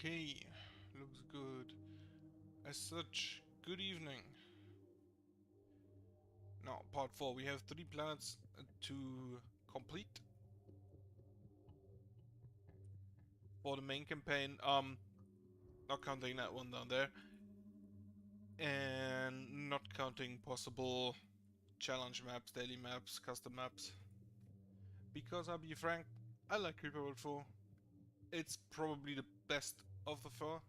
Okay, looks good. As such, good evening. Now, part 4. We have 3 planets to complete for the main campaign. Not counting that one down there. And not counting possible challenge maps, daily maps, custom maps. Because I'll be frank, I like Creeper World 4. It's probably the best of the 4.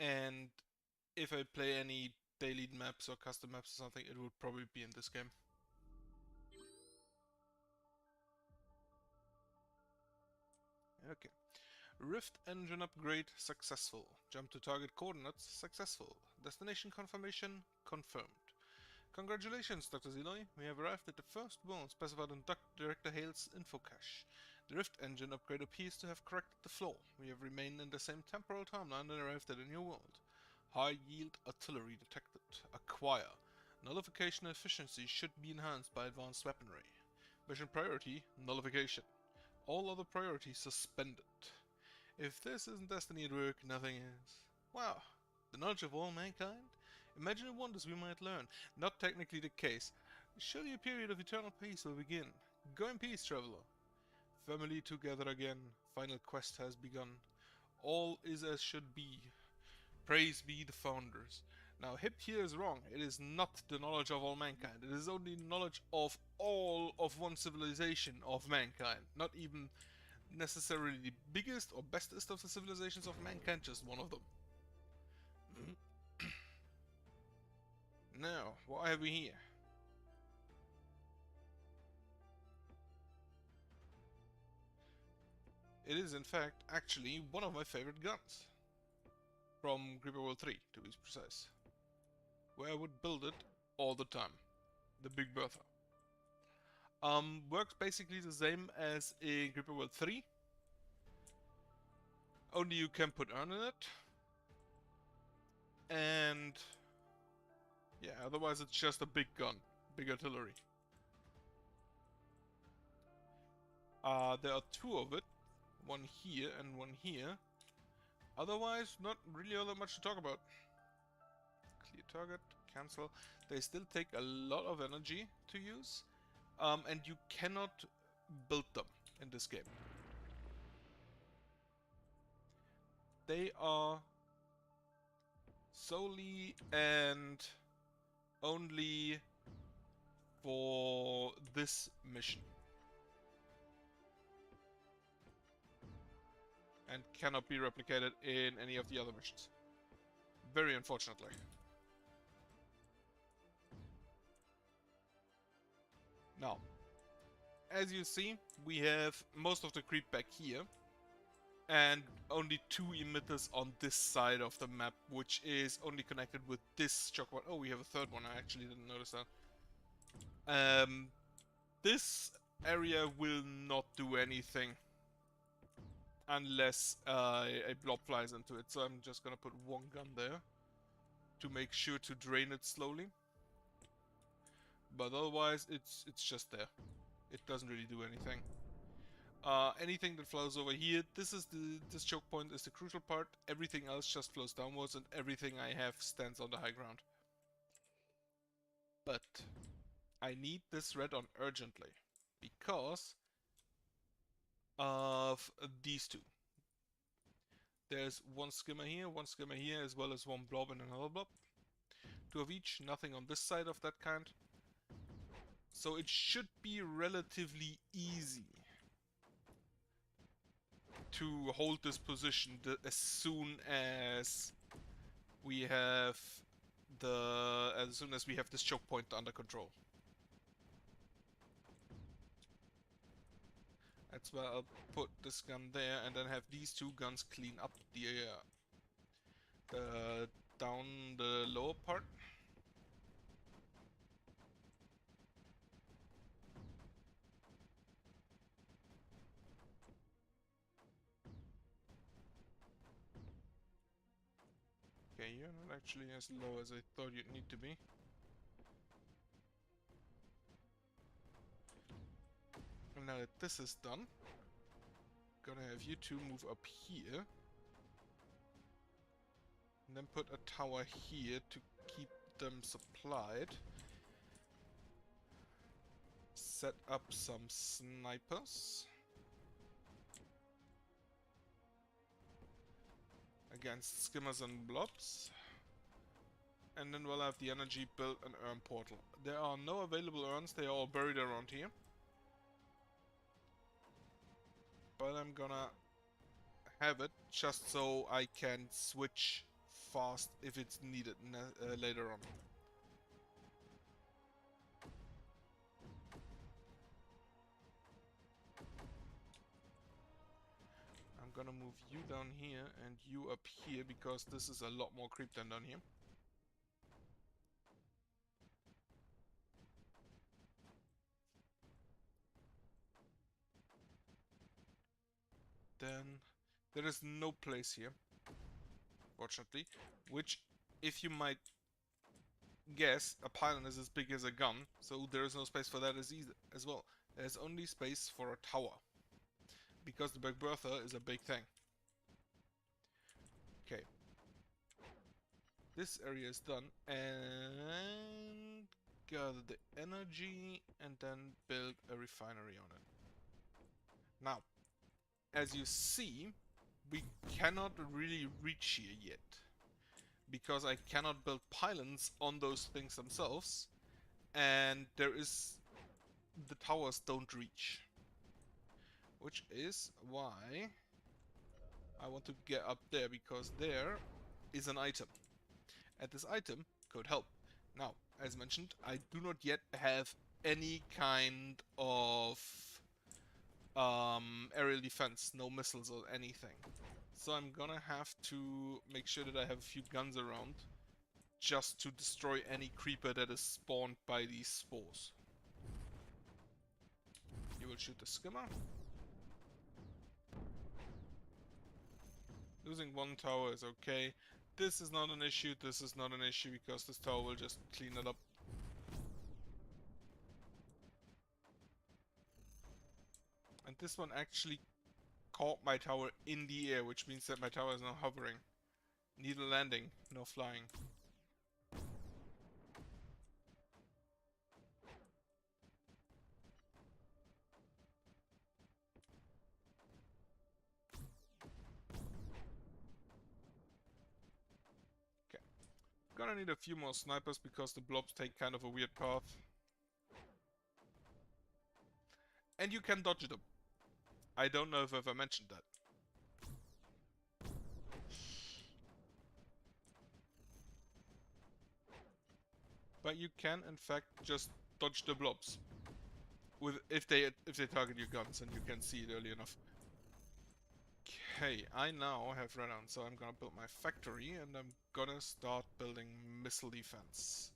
And if I play any daily maps or custom maps or something, it would probably be in this game. Okay. Rift engine upgrade successful. Jump to target coordinates successful. Destination confirmation confirmed. Congratulations, Dr. Zeloy. We have arrived at the first world specified in Director Hale's info cache. The Rift engine upgrade appears to have corrected the flaw. We have remained in the same temporal timeline and arrived at a new world. High yield artillery detected. Acquire. Nullification efficiency should be enhanced by advanced weaponry. Mission priority, nullification. All other priorities suspended. If this isn't destiny at work, nothing is. Wow, the knowledge of all mankind? Imagine the wonders we might learn. Not technically the case. Surely a period of eternal peace will begin. Go in peace, traveler. Family together again. Final quest has begun. All is as should be. Praise be the founders. Now, Hip here is wrong. It is not the knowledge of all mankind. It is only knowledge of all of one civilization of mankind. Not even necessarily the biggest or bestest of the civilizations of mankind, just one of them. Now, what have we here? It is in fact actually one of my favorite guns. From Creeper World 3, to be precise. Where I would build it all the time. The Big Bertha. Works basically the same as in Creeper World 3. Only you can put urn in it. And yeah, otherwise it's just a big gun. Big artillery. There are 2 of it. One here and one here. Otherwise, not really all that much to talk about. Clear target, cancel. They still take a lot of energy to use. And you cannot build them in this game. They are solely and only for this mission. And cannot be replicated in any of the other missions. Very unfortunately. Now, as you see, we have most of the creep back here. And only 2 emitters on this side of the map, which is only connected with this shock one. Oh, we have a third one, I actually didn't notice that. This area will not do anything unless a blob flies into it, so I'm just gonna put 1 gun there to make sure to drain it slowly. But otherwise, it's just there. It doesn't really do anything. Anything that flows over here, this choke point is the crucial part. Everything else just flows downwards, and everything I have stands on the high ground. But I need this red on urgently because of these 2. There's 1 skimmer here, 1 skimmer here, as well as 1 blob and another blob. 2 of each, nothing on this side of that kind. So it should be relatively easy to hold this position as soon as we have this choke point under control. That's where I'll put this gun there and then have these 2 guns clean up the down the lower part. Okay, you're not actually as low as I thought you'd need to be. And now that this is done, gonna have you 2 move up here. And then put a tower here to keep them supplied. Set up some snipers against skimmers and blobs. And then we'll have the energy build an urn portal. There are no available urns, they are all buried around here. But I'm gonna have it just so I can switch fast if it's needed later on. I'm gonna move you down here and you up here because this is a lot more creep than down here. Then there is no place here, fortunately, which, if you might guess, a pylon is as big as a gun, so there is no space for that as well. There's only space for a tower, because the Big Bertha is a big thing. Okay. This area is done, and gather the energy, and then build a refinery on it. Now, as you see, we cannot really reach here yet, because I cannot build pylons on those things themselves, and the towers don't reach. Which is why I want to get up there, because there is an item. And this item could help. Now, as mentioned, I do not yet have any kind of aerial defense, no missiles or anything. So I'm gonna have to make sure that I have a few guns around, just to destroy any creeper that is spawned by these spores. You will shoot the skimmer. Losing one tower is okay. This is not an issue, this is not an issue, because this tower will just clean it up. And this one actually caught my tower in the air, which means that my tower is now hovering. Neither landing, nor flying. Okay. Gonna need a few more snipers because the blobs take kind of a weird path. And you can dodge them. I don't know if I've ever mentioned that. But you can, in fact, just dodge the blobs. If they target your guns and you can see it early enough. Okay, I now have Renan, so I'm gonna build my factory and I'm gonna start building missile defense.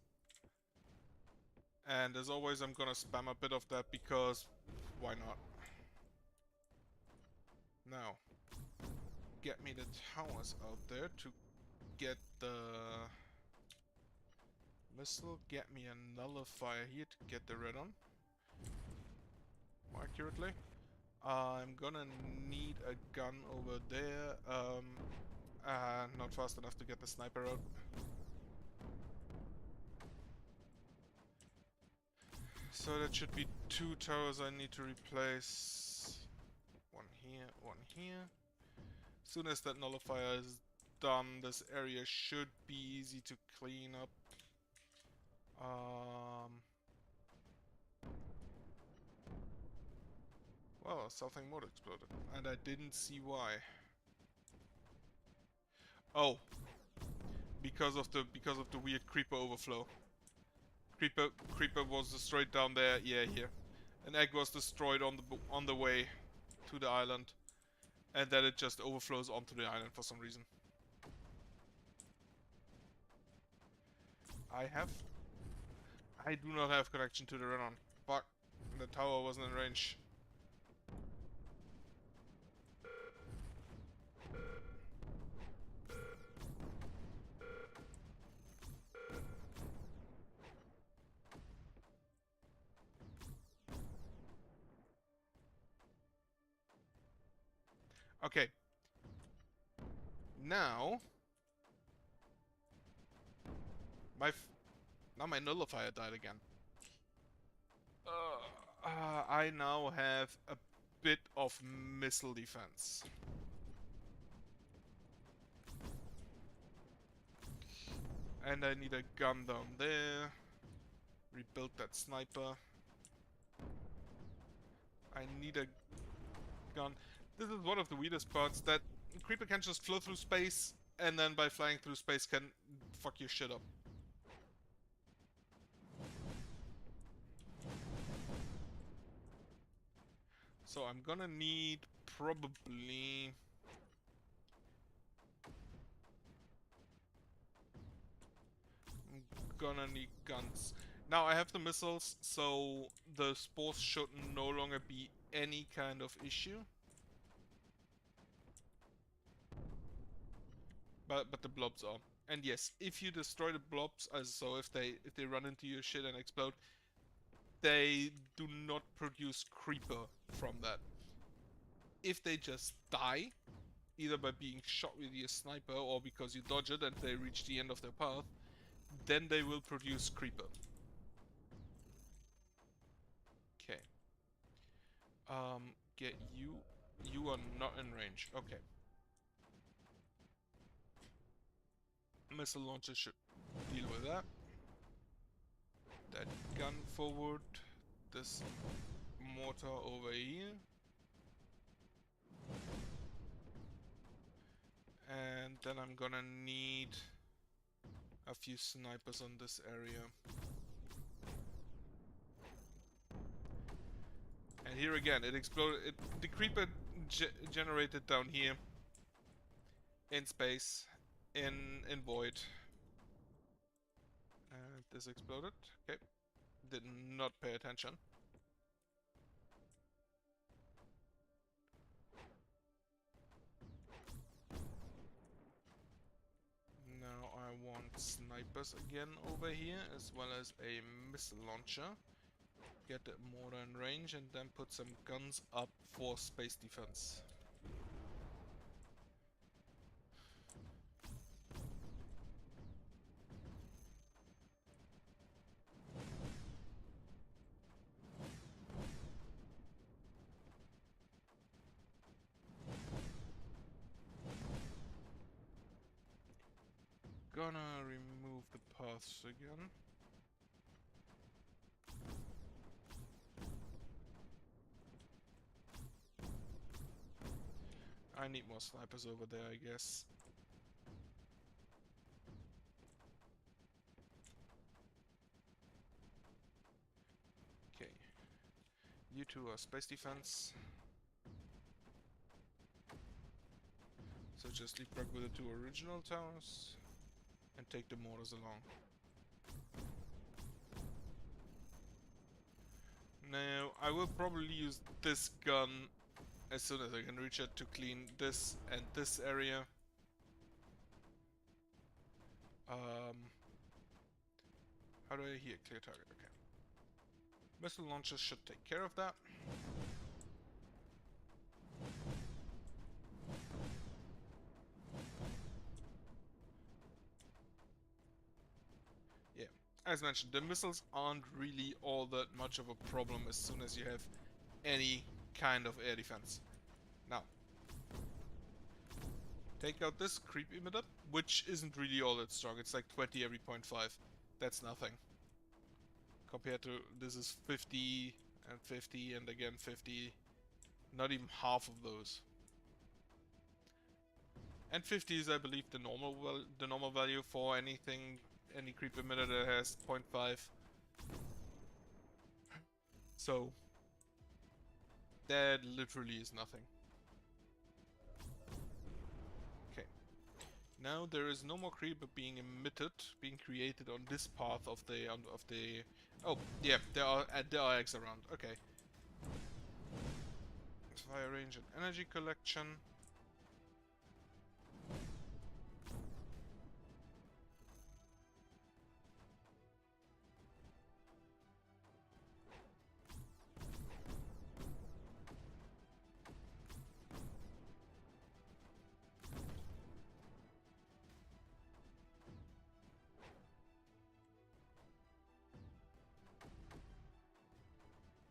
And as always, I'm gonna spam a bit of that because why not? Now, get me the towers out there to get the missile, get me a nullifier here to get the red on. More accurately. I'm gonna need a gun over there. Not fast enough to get the sniper out. So that should be 2 towers I need to replace. One here, one here. As soon as that nullifier is done, this area should be easy to clean up. Well, something more exploded, and I didn't see why. Oh, because of the weird creeper overflow. Creeper was destroyed down there. Yeah, here. An egg was destroyed on the way to the island, and then it just overflows onto the island for some reason. I do not have connection to the Renan. Fuck, the tower wasn't in range. Okay. Now, Now my nullifier died again. I now have a bit of missile defense. And I need a gun down there. Rebuild that sniper. I need a gun. This is one of the weirdest parts, that Creeper can just flow through space, and then by flying through space can fuck your shit up. So I'm gonna need probably... I'm gonna need guns. Now I have the missiles, so the spores should no longer be any kind of issue. But the blobs are. And yes, if you destroy the blobs, so if they run into your shit and explode, they do not produce creeper from that. If they just die, either by being shot with your sniper or because you dodge it and they reach the end of their path, then they will produce creeper. Okay. Get you. You are not in range. Okay. Missile launcher should deal with that. That gun forward. This mortar over here. And then I'm gonna need a few snipers on this area. And here again, it exploded. The creeper generated down here in space, in void. And this exploded. Okay, did not pay attention. Now I want snipers again over here, as well as a missile launcher. Get the mortar in range and then put some guns up for space defense. Gonna remove the paths again. I need more snipers over there, I guess. Okay. You two are space defense. So just leave back with the two original towers and take the mortars along. Now, I will probably use this gun as soon as I can reach it to clean this and this area. How do I hear clear target? Okay. Missile launchers should take care of that. Yeah, as mentioned, the missiles aren't really all that much of a problem as soon as you have any kind of air defense. Now, take out this creep emitter, which isn't really all that strong. It's like 20 every 0.5. That's nothing. Compared to this is 50 and 50 and again 50. Not even half of those. And 50 is, I believe, the normal value for anything, any creep emitter that has 0.5. So that literally is nothing. Okay. Now there is no more creeper being created on this path of the Oh yeah, there are eggs around. Okay. Fire range and energy collection.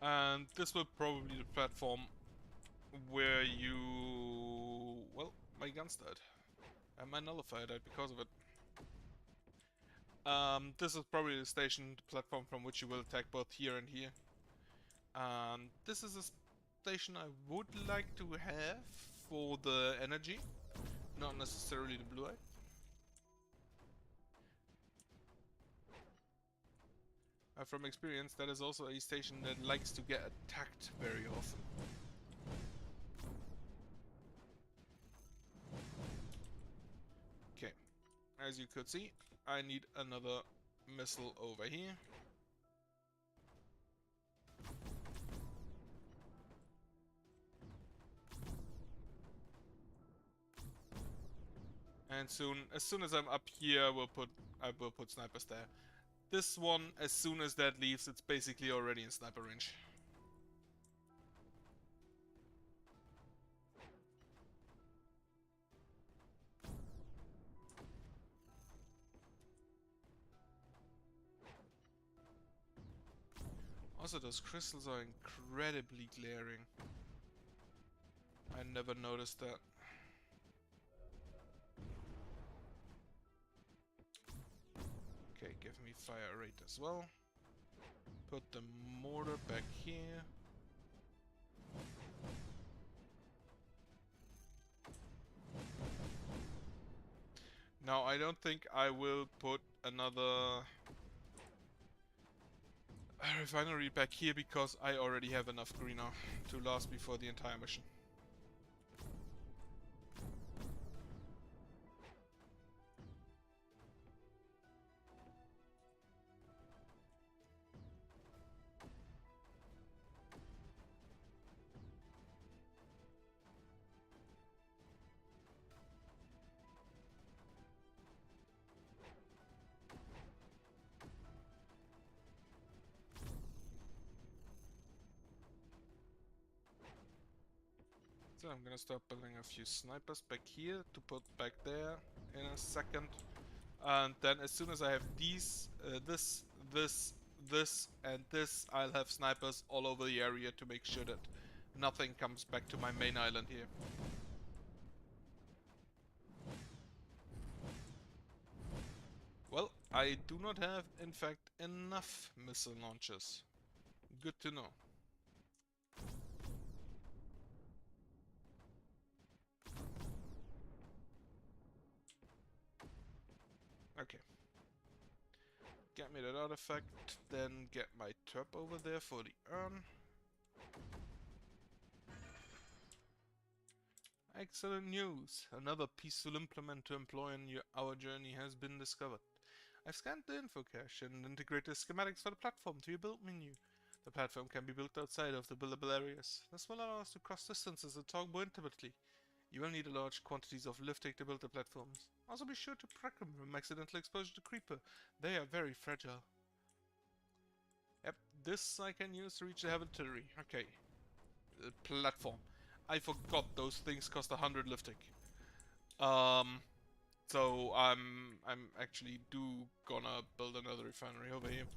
And this will probably be the platform where you... Well, my gun's dead. And my nullifier died because of it. This is probably the station, the platform from which you will attack both here and here. This is a station I would like to have for the energy, not necessarily the blue eye. From experience, that is also a station that likes to get attacked very often. Okay, as you could see, I need another missile over here. And as soon as I'm up here, I will put snipers there. This one, as soon as that leaves, it's basically already in sniper range. Also, those crystals are incredibly glaring. I never noticed that. Okay, give me fire rate as well. Put the mortar back here. Now, I don't think I will put another refinery back here because I already have enough greener to last me for the entire mission. So I'm gonna start building a few snipers back here to put back there in a second. And then as soon as I have these, this, and this, I'll have snipers all over the area to make sure that nothing comes back to my main island here. Well, I do not have, in fact, enough missile launchers. Good to know. Okay. Get me that artifact, then get my turp over there for the urn. Excellent news! Another peaceful implement to employ on our journey has been discovered. I've scanned the info cache and integrated schematics for the platform to your build menu. The platform can be built outside of the buildable areas. This will allow us to cross distances and talk more intimately. You will need large quantities of lifting to build the platforms. Also be sure to protect them from accidental exposure to creeper. They are very fragile. Yep, this I can use to reach the Heavenary. Okay. Platform. I forgot those things cost 100 lifting. So I'm actually gonna build another refinery over here.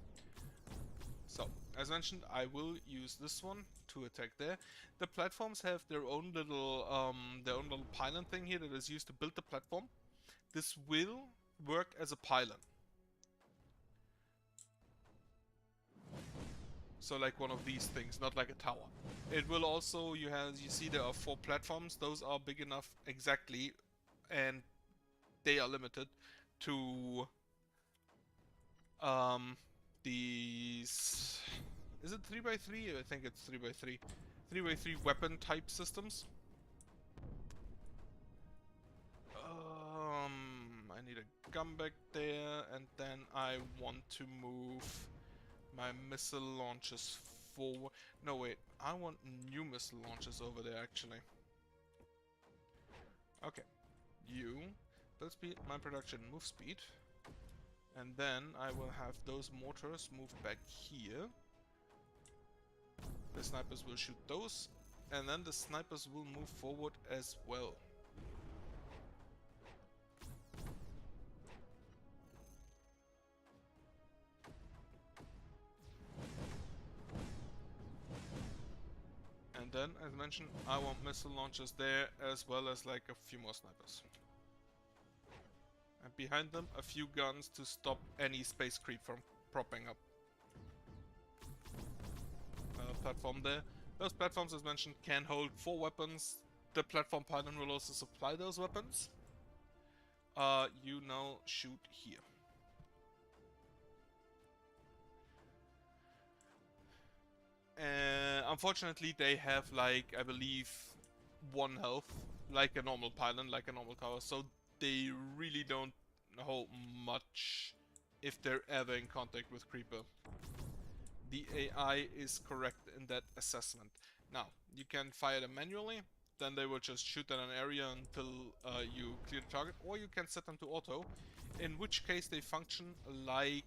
So, as mentioned, I will use this one to attack there. The platforms have their own little pylon thing here that is used to build the platform. This will work as a pylon. So like one of these things, not like a tower. It will also, you see there are 4 platforms. Those are big enough exactly, and they are limited to these. Is it 3x3? I think it's 3x3. 3x3 weapon type systems. I need a gun back there, and then I want to move my missile launchers forward. No, wait, I want new missile launchers over there actually. Okay, you build speed, my production, move speed. And then I will have those mortars move back here. The snipers will shoot those, and then the snipers will move forward as well. And then, as mentioned, I want missile launchers there, as well as like a few more snipers. And behind them, a few guns to stop any space creep from propping up. Platform there. Those platforms, as mentioned, can hold 4 weapons. The platform pylon will also supply those weapons. You now shoot here. Unfortunately, they have, like, I believe, 1 health, like a normal pylon, like a normal tower, so they really don't hold much if they're ever in contact with Creeper. The AI is correct in that assessment. Now, you can fire them manually, then they will just shoot at an area until you clear the target, or you can set them to auto, in which case they function like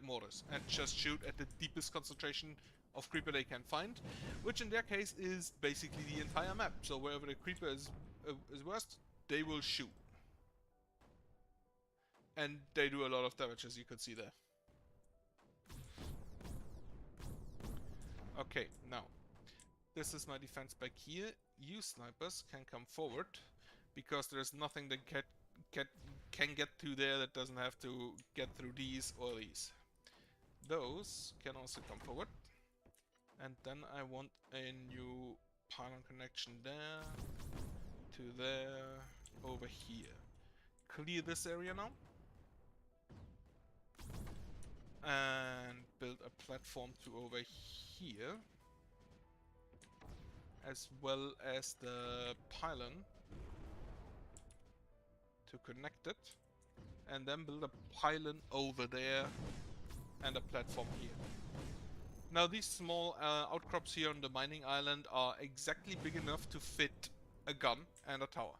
mortars and just shoot at the deepest concentration of creeper they can find, which in their case is basically the entire map. So wherever the creeper is worst, they will shoot. And they do a lot of damage, as you can see there. Okay, now, this is my defense back here. You snipers can come forward, because there's nothing that can get through there that doesn't have to get through these or these. Those can also come forward. And then I want a new pylon connection there, to there, over here. Clear this area now. And build a platform to over here. As well as the pylon to connect it. And then build a pylon over there and a platform here. Now these small outcrops here on the mining island are exactly big enough to fit a gun and a tower.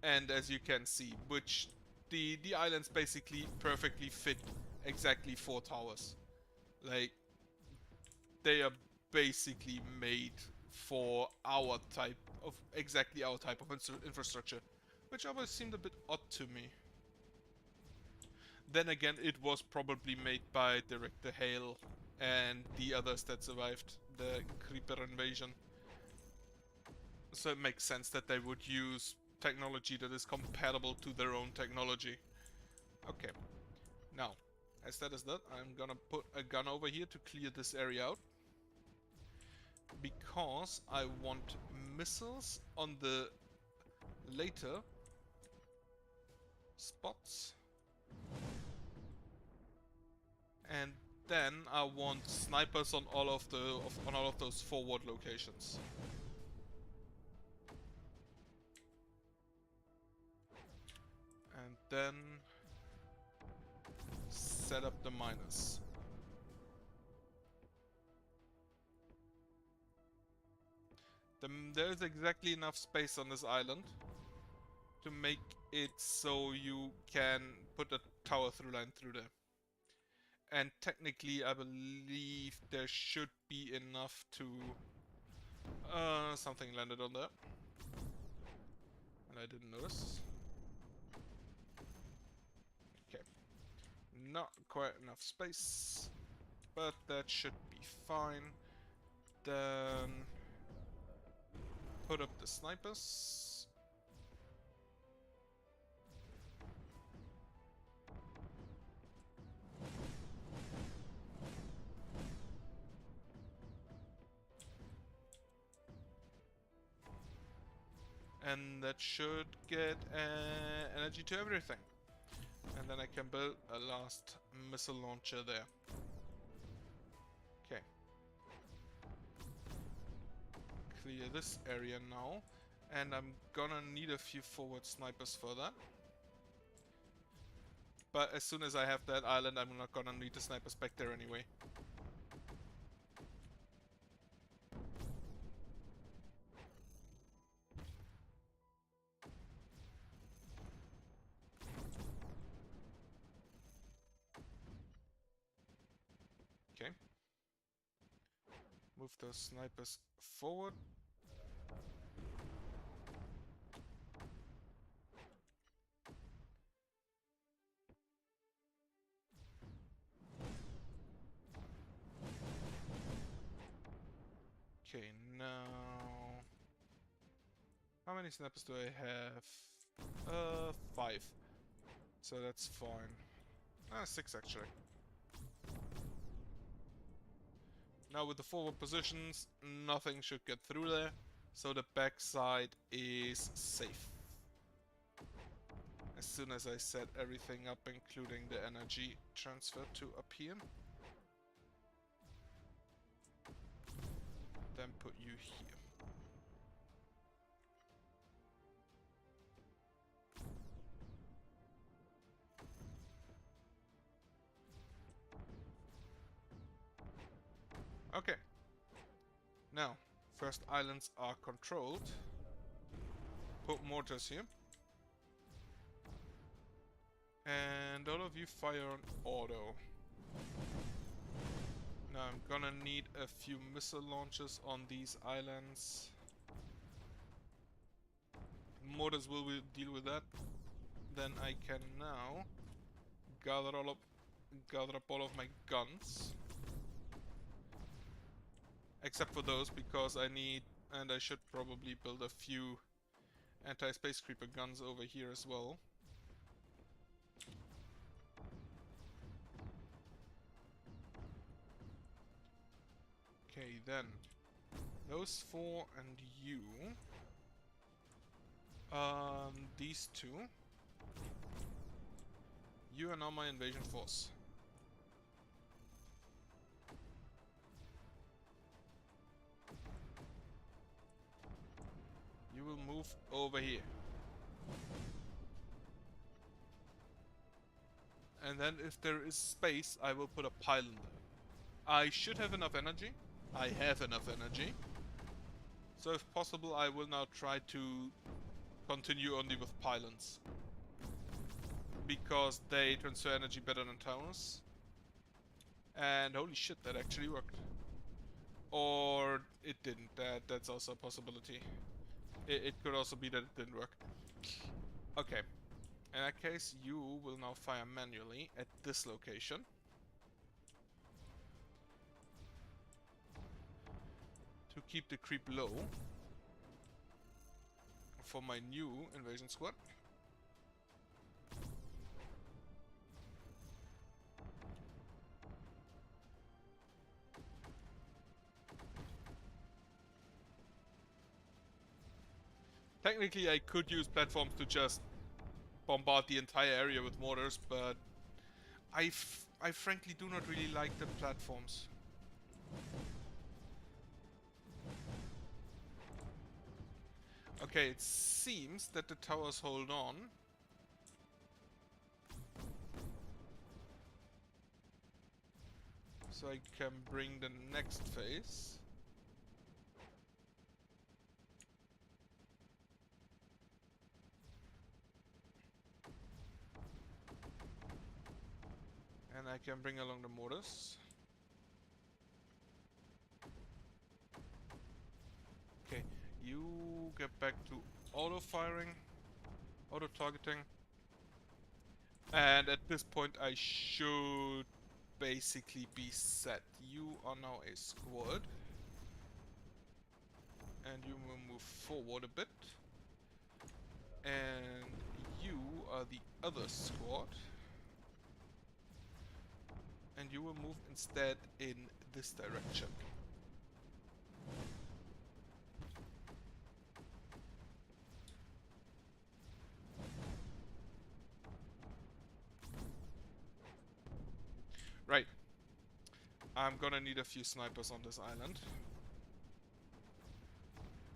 And as you can see, which the islands basically perfectly fit exactly 4 towers. Like, they are basically made for our type of, exactly our type of infrastructure, which always seemed a bit odd to me. Then again, it was probably made by Director Hale and the others that survived the Creeper invasion. So it makes sense that they would use technology that is compatible to their own technology. Okay. Now, as that is that, I'm gonna put a gun over here to clear this area out. Because I want missiles on the later spots. And then I want snipers on all of those forward locations. And then set up the miners. There's exactly enough space on this island to make it so you can put a tower through line through there. And technically, I believe there should be enough to... something landed on there. And I didn't notice. Okay. Not quite enough space. But that should be fine. Then... put up the snipers. And that should get energy to everything. And then I can build a last missile launcher there. Okay. Clear this area now. And I'm gonna need a few forward snipers for that. But as soon as I have that island, I'm not gonna need the snipers back there anyway. Okay. Move those snipers forward. many snappers do I have? 5. So that's fine. 6 actually. Now with the forward positions, nothing should get through there. So the backside is safe. As soon as I set everything up, including the energy transfer to up here. Then put you here. Okay. Now, first islands are controlled. Put mortars here. And all of you fire on auto. Now I'm gonna need a few missile launchers on these islands. Mortars will deal with that. Then I can now gather up all of my guns. Except for those, because I need, and I should probably build a few anti-space creeper guns over here as well. Okay, then those 4 and you. These 2. You are now my invasion force. You will move over here. And then if there is space, I will put a pylon there. I should have enough energy. I have enough energy. So if possible, I will now try to continue only with pylons. Because they transfer energy better than towers. And holy shit, that actually worked. Or it didn't. That's also a possibility. It could also be that it didn't work. Okay. In that case, you will now fire manually at this location. To keep the creep low. For my new invasion squad. Technically, I could use platforms to just bombard the entire area with mortars, but I frankly do not really like the platforms. Okay, it seems that the towers hold on. So I can bring the next phase. And I can bring along the mortars. Okay, you get back to auto firing, auto targeting. And at this point I should basically be set. You are now a squad. And you will move forward a bit. And you are the other squad. And you will move instead in this direction. Right. I'm gonna need a few snipers on this island.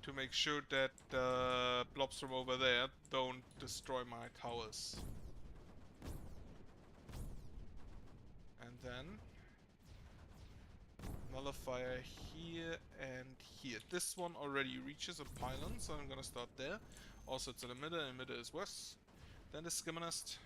To make sure that the blobs from over there don't destroy my towers. And then another fire here and here. This one already reaches a pylon, so I'm gonna start there. Also it's an emitter, emitter is worse. Then the skimmer nest.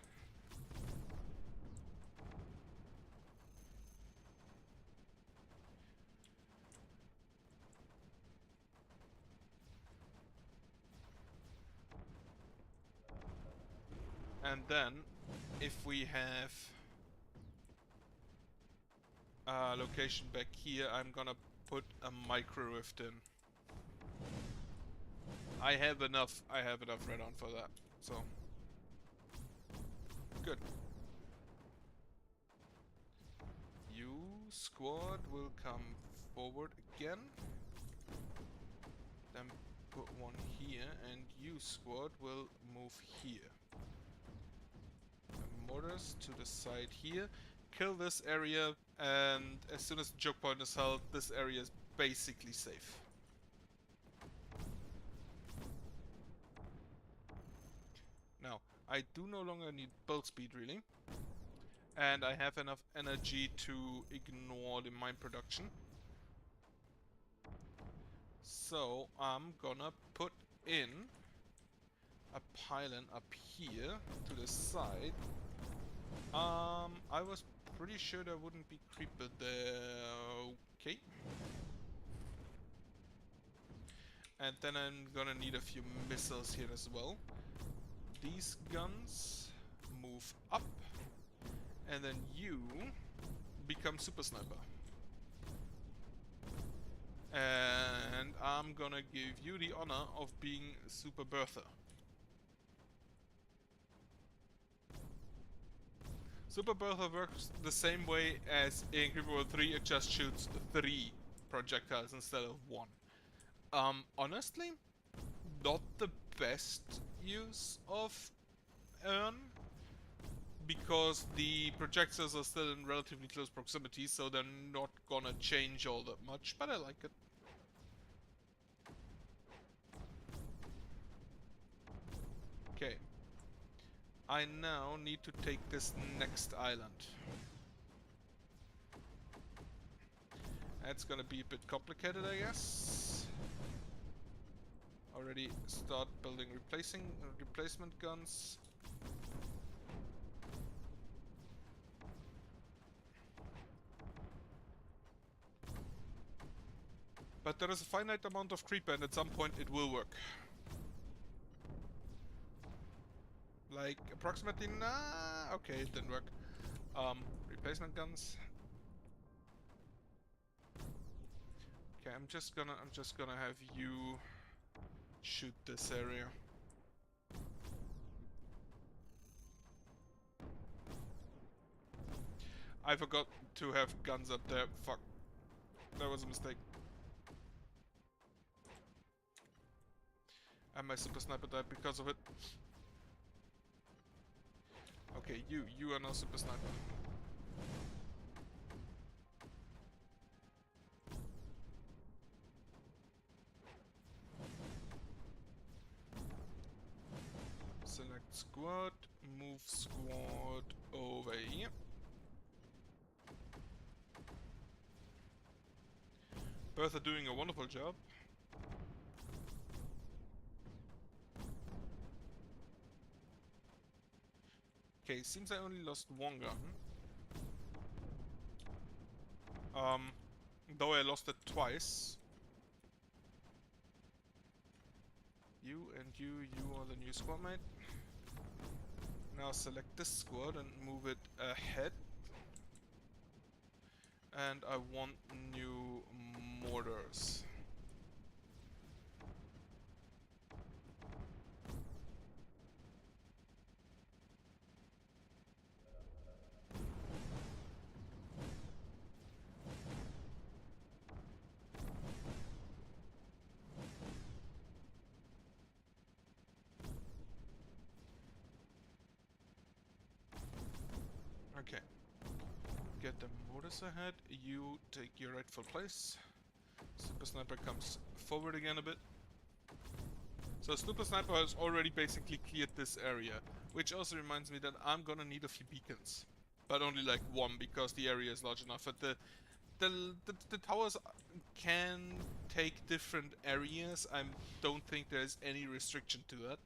And then, if we have a location back here, I'm gonna put a micro rift in. I have enough radon for that, so good. You squad will come forward again. Then put one here, and you squad will move here. And mortars to the side here. Kill this area, and as soon as the choke point is held, this area is basically safe. Now, I do no longer need build speed really. And I have enough energy to ignore the mine production. So I'm gonna put in a pylon up here to the side. I was pretty sure there wouldn't be creeper there. Okay. And then I'm gonna need a few missiles here as well. These guns move up. And then you become Super Sniper. And I'm gonna give you the honor of being Super Bertha. Super Bertha works the same way as in Creeper World 3, it just shoots 3 projectiles instead of 1. Honestly, not the best use of Earn, because the projectiles are still in relatively close proximity, so they're not gonna change all that much, but I like it. Okay. I now need to take this next island. That's gonna be a bit complicated, I guess. Already start building replacement guns. But there is a finite amount of creeper, and at some point it will work. Like approximately, nah. Okay, it didn't work. Replacement guns. Okay, I'm just gonna have you shoot this area. I forgot to have guns up there. Fuck. That was a mistake. And my Super Sniper died because of it. Okay, you are now Super Sniper. Select squad, move squad over here. Bertha doing a wonderful job. Okay, seems I only lost one gun. Though I lost it twice. You and you are the new squad mate. Now select this squad and move it ahead. And I want new mortars. Okay. Get the mortars ahead. You take your rightful place. Super Sniper comes forward again a bit. So Super Sniper has already basically cleared this area. Which also reminds me that I'm gonna need a few beacons. But only like one, because the area is large enough. But the towers can take different areas. I don't think there's any restriction to that.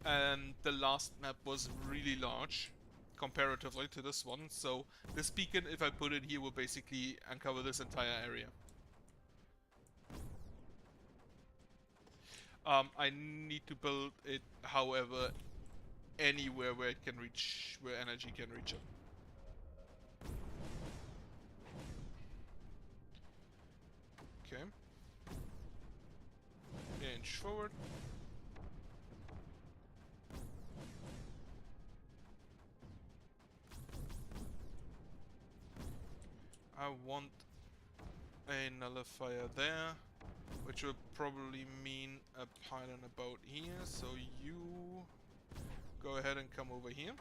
And the last map was really large comparatively to this one, so this beacon, if I put it here, will basically uncover this entire area. I need to build it, however, anywhere where it can reach, where energy can reach it. Okay. Inch forward. I want a nullifier there, which will probably mean a pylon about here, so you go ahead and come over here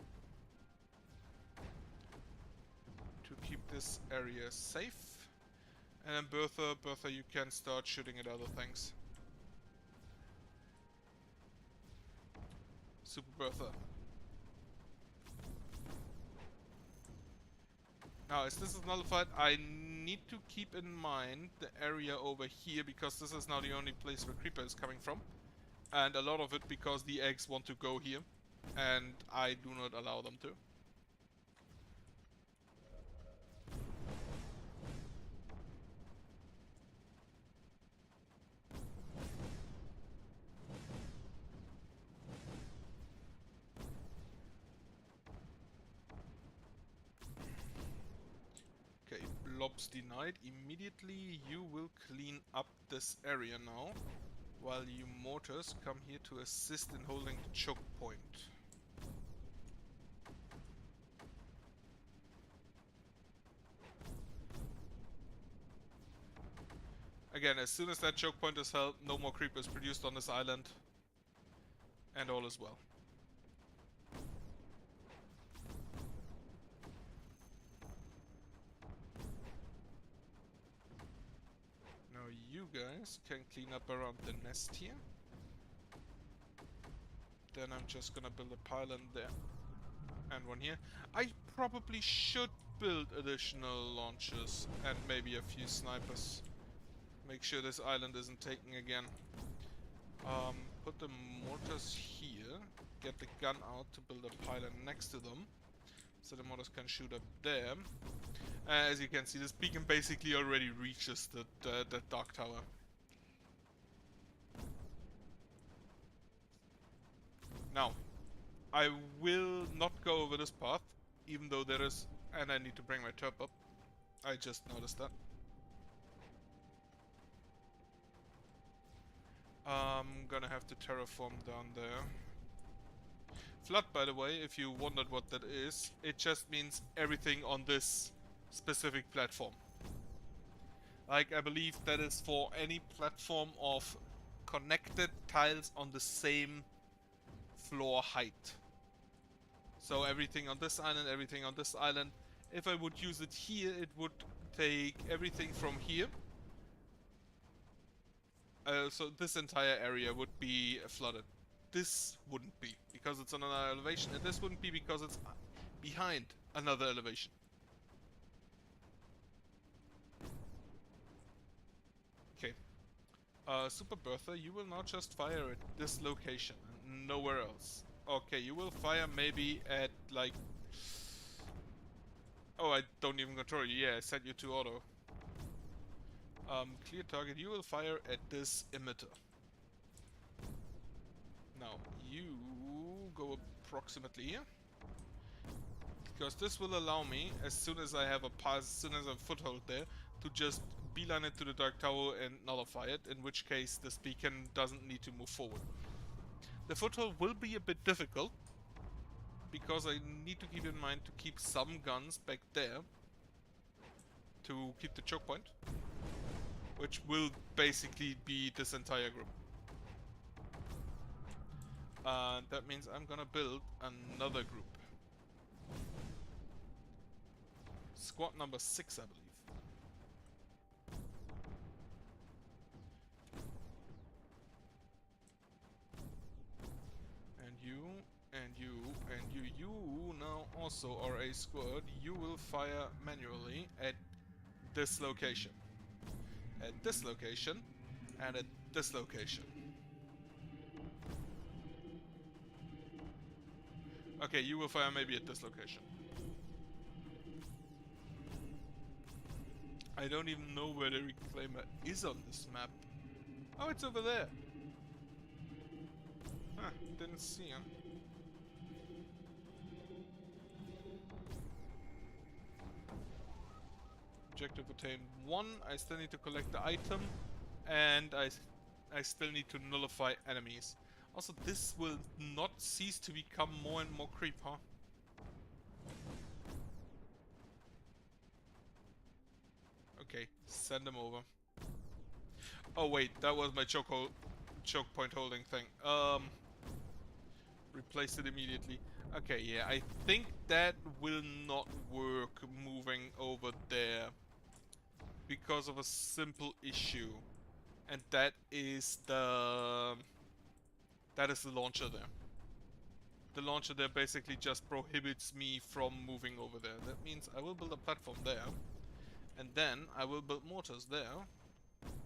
to keep this area safe. And then Bertha, you can start shooting at other things. Super Bertha. Now, as this is nullified, I need to keep in mind the area over here, because this is now the only place where Creeper is coming from. And a lot of it because the eggs want to go here, and I do not allow them to. Blobs denied. Immediately you will clean up this area now, while you mortars come here to assist in holding the choke point. Again, as soon as that choke point is held, no more creepers produced on this island, and all is well. You guys can clean up around the nest here. Then I'm just gonna build a pylon there. And one here. I probably should build additional launchers and maybe a few snipers. Make sure this island isn't taken again. Put the mortars here. Get the gun out to build a pylon next to them. So the mortars can shoot up there. As you can see, this beacon basically already reaches the dark tower. Now, I will not go over this path, even though there is... And I need to bring my turp up. I just noticed that. I'm gonna have to terraform down there. Flood, by the way, if you wondered what that is, it just means everything on this specific platform. Like, I believe that is for any platform of connected tiles on the same floor height. So everything on this island, everything on this island. If I would use it here, it would take everything from here. So this entire area would be flooded. This wouldn't be, because it's on another elevation, and this wouldn't be because it's behind another elevation. Okay. Super Bertha, you will now just fire at this location, and nowhere else. Okay, you will fire maybe at, like... Oh, I don't even control you. Yeah, I set you to auto. Clear target, you will fire at this emitter. Now, you go approximately here. Because this will allow me, as soon as I have a pass, as soon as I have a foothold there, to just beeline it to the Dark Tower and nullify it, in which case this beacon doesn't need to move forward. The foothold will be a bit difficult, because I need to keep in mind to keep some guns back there to keep the choke point, which will basically be this entire group. And that means I'm gonna build another group. Squad number 6, I believe. And you, and you, and you. You now also are a squad. You will fire manually at this location. At this location. And at this location. Okay, you will fire maybe at this location. I don't even know where the reclaimer is on this map. Oh, it's over there. Huh, didn't see him. Objective attained 1. I still need to collect the item. And I still need to nullify enemies. Also, this will not cease to become more and more creep, huh? Okay, send them over. Oh wait, that was my choke point holding thing. Replace it immediately. Okay, yeah, I think that will not work moving over there because of a simple issue, and that is the launcher there. The launcher there basically just prohibits me from moving over there. That means I will build a platform there, and then I will build mortars there,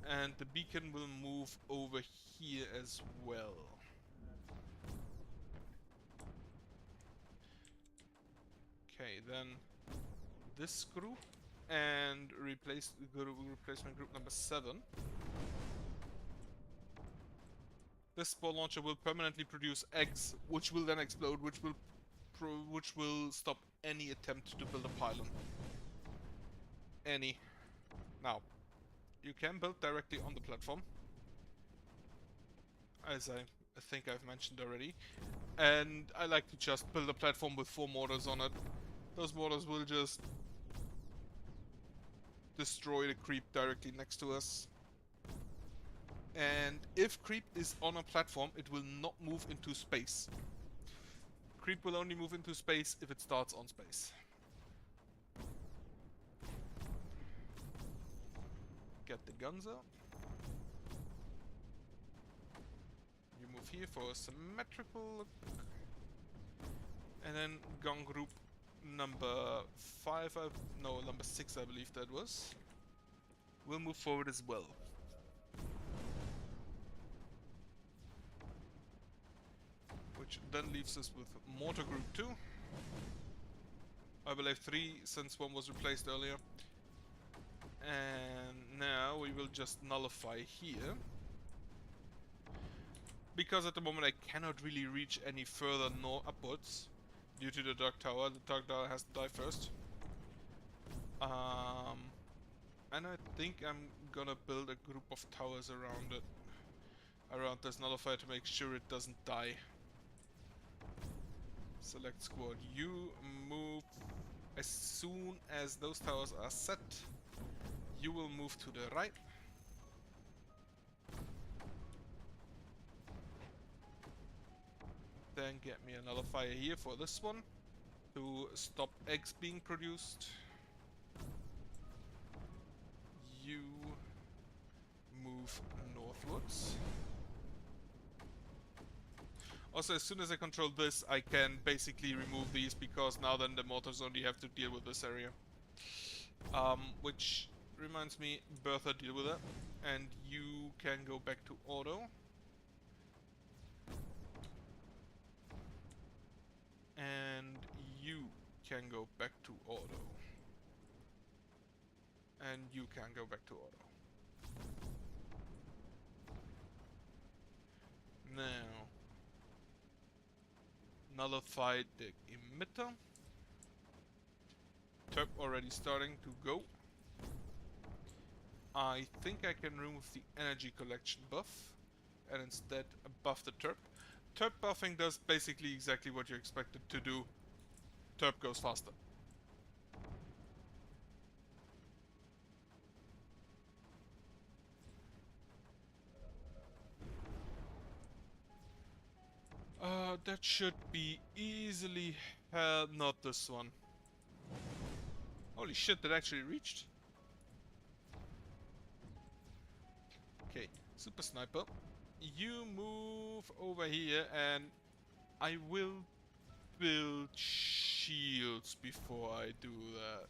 and the beacon will move over here as well. Okay, then this group and replacement group number 7. This spore launcher will permanently produce eggs, which will then explode, which will stop any attempt to build a pylon. Any. Now, you can build directly on the platform, as I think I've mentioned already, and I like to just build a platform with 4 mortars on it. Those mortars will just destroy the creep directly next to us. And if creep is on a platform, it will not move into space. Creep will only move into space if it starts on space. Get the guns out. You move here for a symmetrical look. And then gun group number 5, no, number 6 I believe that was. We'll move forward as well. Which then leaves us with mortar group 2. I believe 3 since 1 was replaced earlier. And now we will just nullify here. Because at the moment I cannot really reach any further upwards due to the Dark Tower. The Dark Tower has to die first. And I think I'm gonna build a group of towers around it. Around this nullifier to make sure it doesn't die. Select squad. You move as soon as those towers are set. You will move to the right. Then get me a nullifier here for this one to stop eggs being produced. You move northwards. Also, as soon as I control this, I can basically remove these, because now then the mortars only have to deal with this area. Which reminds me, Bertha, deal with that. And you can go back to auto. And you can go back to auto. And you can go back to auto. Now, nullify the emitter. Turp already starting to go. I think I can remove the energy collection buff and instead buff the Turp. Turp buffing does basically exactly what you expect it to do. Turp goes faster. That should be easily not this one. Holy shit, that actually reached. Okay, Super Sniper. You move over here and I will build shields before I do that.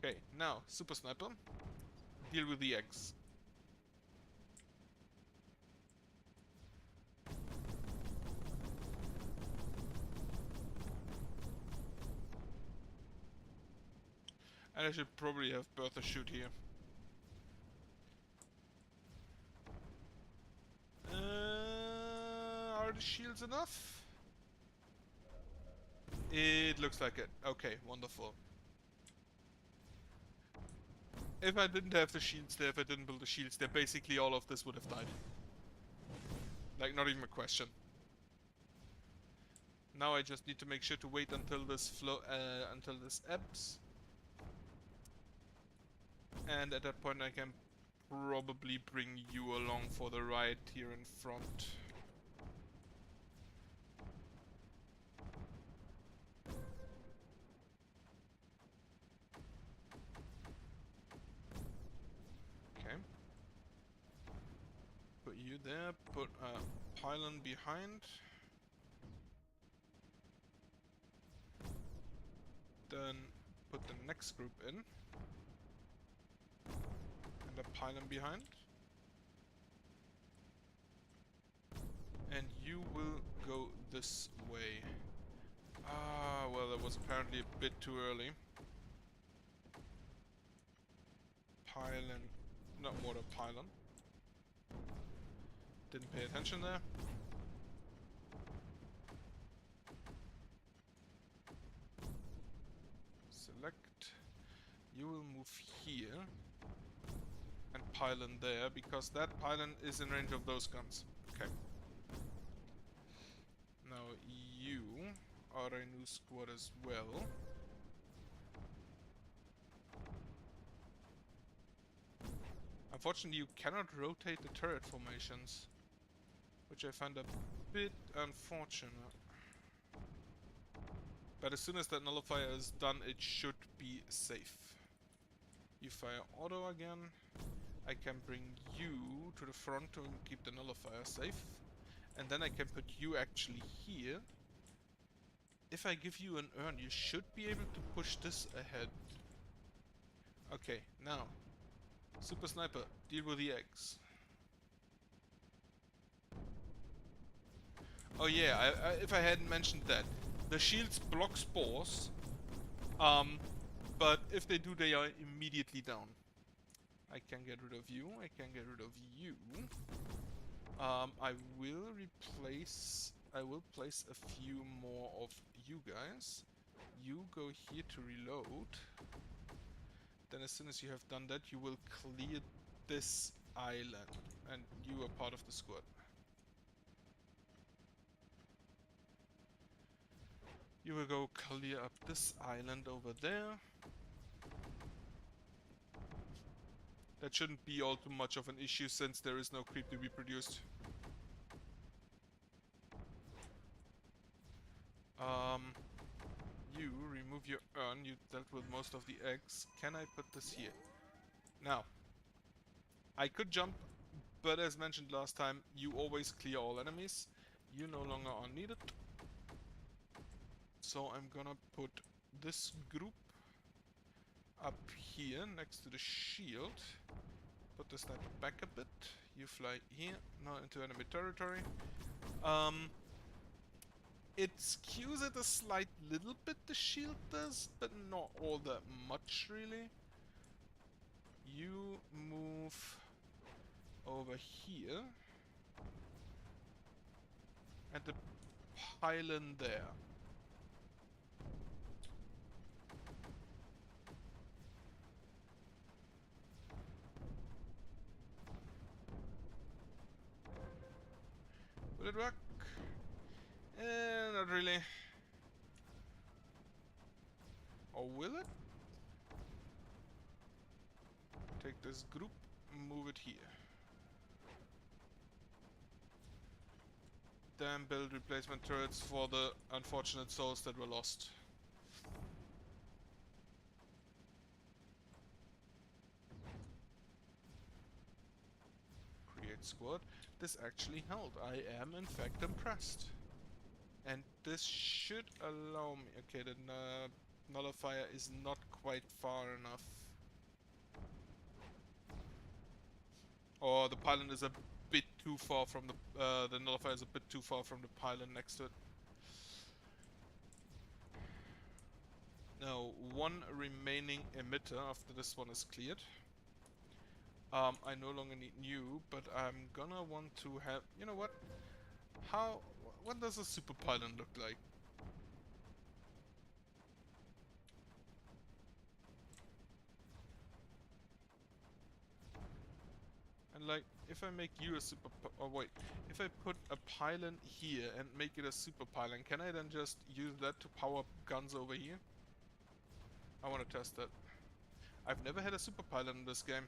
Okay, now, Super Sniper, deal with the eggs. And I should probably have Bertha shoot here. Are the shields enough? It looks like it. Okay, wonderful. If I didn't have the shields there, if I didn't build the shields there, basically all of this would have died. Like, not even a question. Now I just need to make sure to wait until this until this ebbs. And at that point I can probably bring you along for the ride here in front. Okay. Put you there, put a pylon behind. Then put the next group in. And a pylon behind. And you will go this way. Ah, well, that was apparently a bit too early. Pylon, not water pylon. Didn't pay attention there. Select. You will move here. And pylon there, because that pylon is in range of those guns. Okay. Now you are a new squad as well. Unfortunately, you cannot rotate the turret formations, which I find a bit unfortunate. But as soon as that nullifier is done, it should be safe. You fire auto again. I can bring you to the front to keep the nullifier safe. And then I can put you actually here. If I give you an urn, you should be able to push this ahead. Okay, now. Super Sniper, deal with the eggs. Oh yeah, if I hadn't mentioned that. The shields block spores. But if they do, they are immediately down. I can get rid of you, I can get rid of you. I will place a few more of you guys. You go here to reload. Then as soon as you have done that, you will clear this island. And you are part of the squad. You will go clear up this island over there. That shouldn't be all too much of an issue since there is no creep to be produced. You remove your urn, you dealt with most of the eggs. Can I put this here? Now, I could jump, but as mentioned last time, you always clear all enemies. You no longer are needed. So I'm gonna put this group up here next to the shield. Put the sniper back a bit. You fly here, now into enemy territory. It skews it a slight little bit, the shield does, but not all that much really. You move over here. And the pylon there. Will it work? Not really. Or will it? Take this group, move it here. Then build replacement turrets for the unfortunate souls that were lost. Create squad. This actually held. I am in fact impressed. And this should allow me... Okay, the nullifier is not quite far enough. Or the pylon is a bit too far from the nullifier is a bit too far from the pylon next to it. Now, one remaining emitter after this one is cleared. I no longer need new, but I'm gonna want to have... You know what? What does a super pylon look like? And like, if I make you a super... Oh wait, if I put a pylon here and make it a super pylon, can I then just use that to power up guns over here? I want to test that. I've never had a super pylon in this game.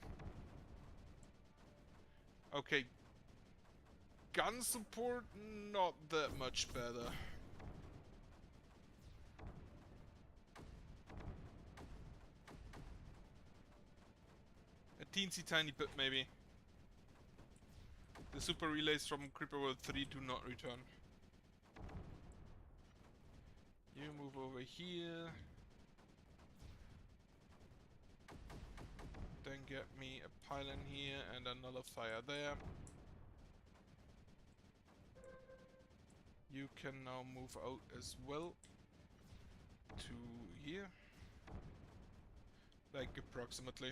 Okay. Gun support, not that much better. A teensy tiny bit, maybe. The super relays from Creeper World 3 do not return. You move over here. Then get me a pylon here and a nullifier there. You can now move out as well to here. Like approximately.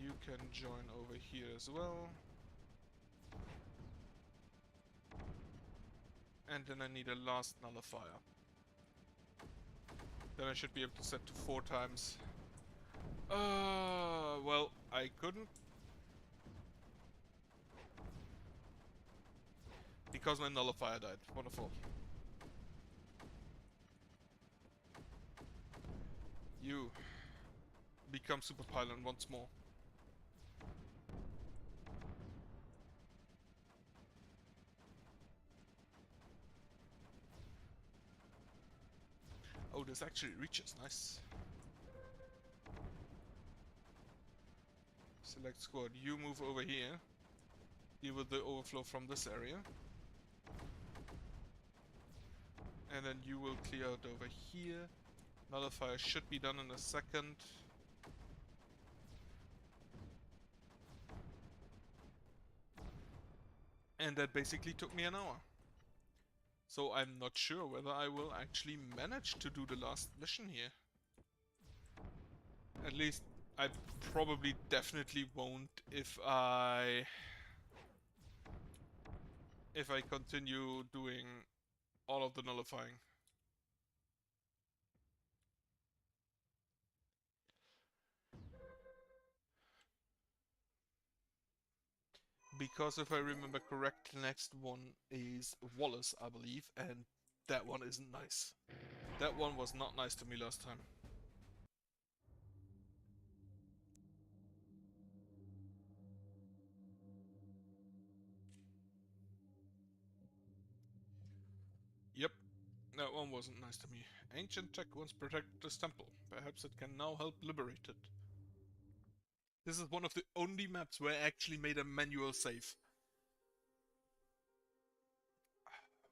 You can join over here as well. And then I need a last nullifier. Then I should be able to set to 4 times. Well, I couldn't. Because my nullifier died. Wonderful. You become super pylon once more. Oh, this actually reaches. Nice. Select squad. You move over here. Deal with the overflow from this area. And then you will clear out over here. Nullifier should be done in a second. And that basically took me an hour. So I'm not sure whether I will actually manage to do the last mission here. At least I probably definitely won't if I continue doing all of the nullifying. Because if I remember correct, the next one is Wallace, I believe, and that one isn't nice. That one was not nice to me last time. Yep, that one wasn't nice to me. Ancient tech once protected this temple. Perhaps it can now help liberate it. This is one of the only maps where I actually made a manual save.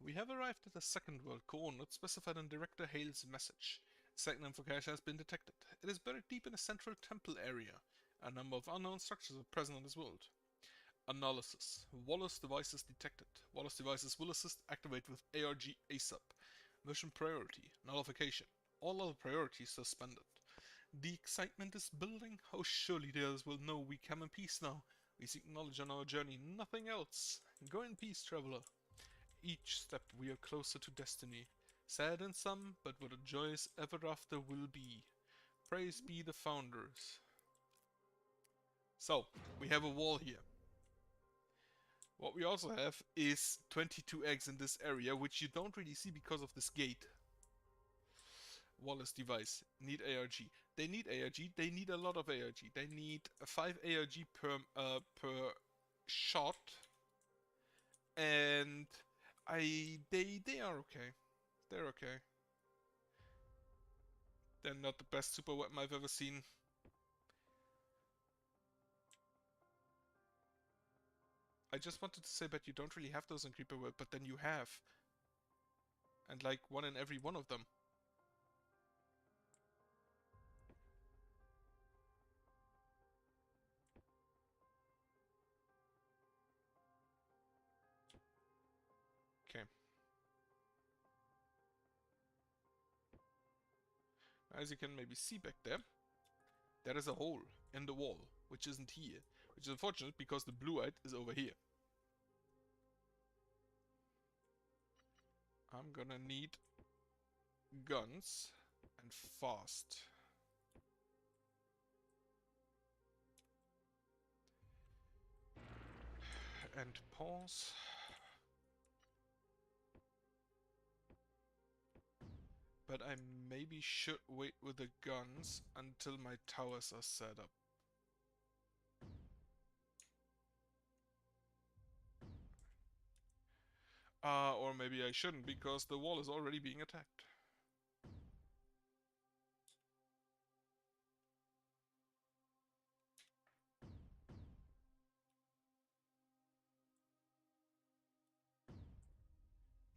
We have arrived at the second world coordinate specified in Director Hale's message. Second invocation has been detected. It is buried deep in a central temple area. A number of unknown structures are present on this world. Analysis. Wallace devices detected. Wallace devices will assist activate with ARG ASAP. Mission priority. Nullification. All other priorities suspended. The excitement is building. Oh, surely the others will know we come in peace now. We seek knowledge on our journey, nothing else. Go in peace, traveler. Each step we are closer to destiny. Sad in some, but what a joyous ever after will be. Praise be the founders. So, we have a wall here. What we also have is 22 eggs in this area, which you don't really see because of this gate. Wallace device. Need ARG. They need ARG. They need a lot of ARG. They need 5 ARG per shot. And they are okay. They're okay. They're not the best super weapon I've ever seen. I just wanted to say that you don't really have those in Creeper World, but then you have. And like one in every one of them. Okay. As you can maybe see back there, there is a hole in the wall, which isn't here. Which is unfortunate because the blue-eyed is over here. I'm gonna need guns and fast. and pause. But I maybe should wait with the guns until my towers are set up. Or maybe I shouldn't, because the wall is already being attacked.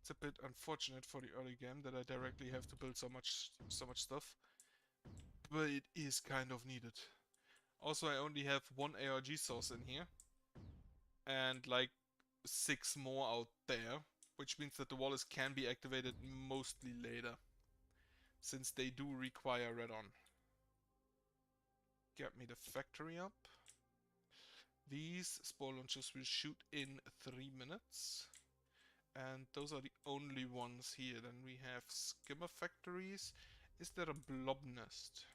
It's a bit unfortunate for the early game that I directly have to build so much stuff, but it is kind of needed. Also, I only have one ARG source in here, and like 6 more out there, which means that the walls can be activated mostly later, since they do require red-on. Get me the factory up. These spore launchers will shoot in 3 minutes. And those are the only ones here. Then we have skimmer factories. Is there a blob nest?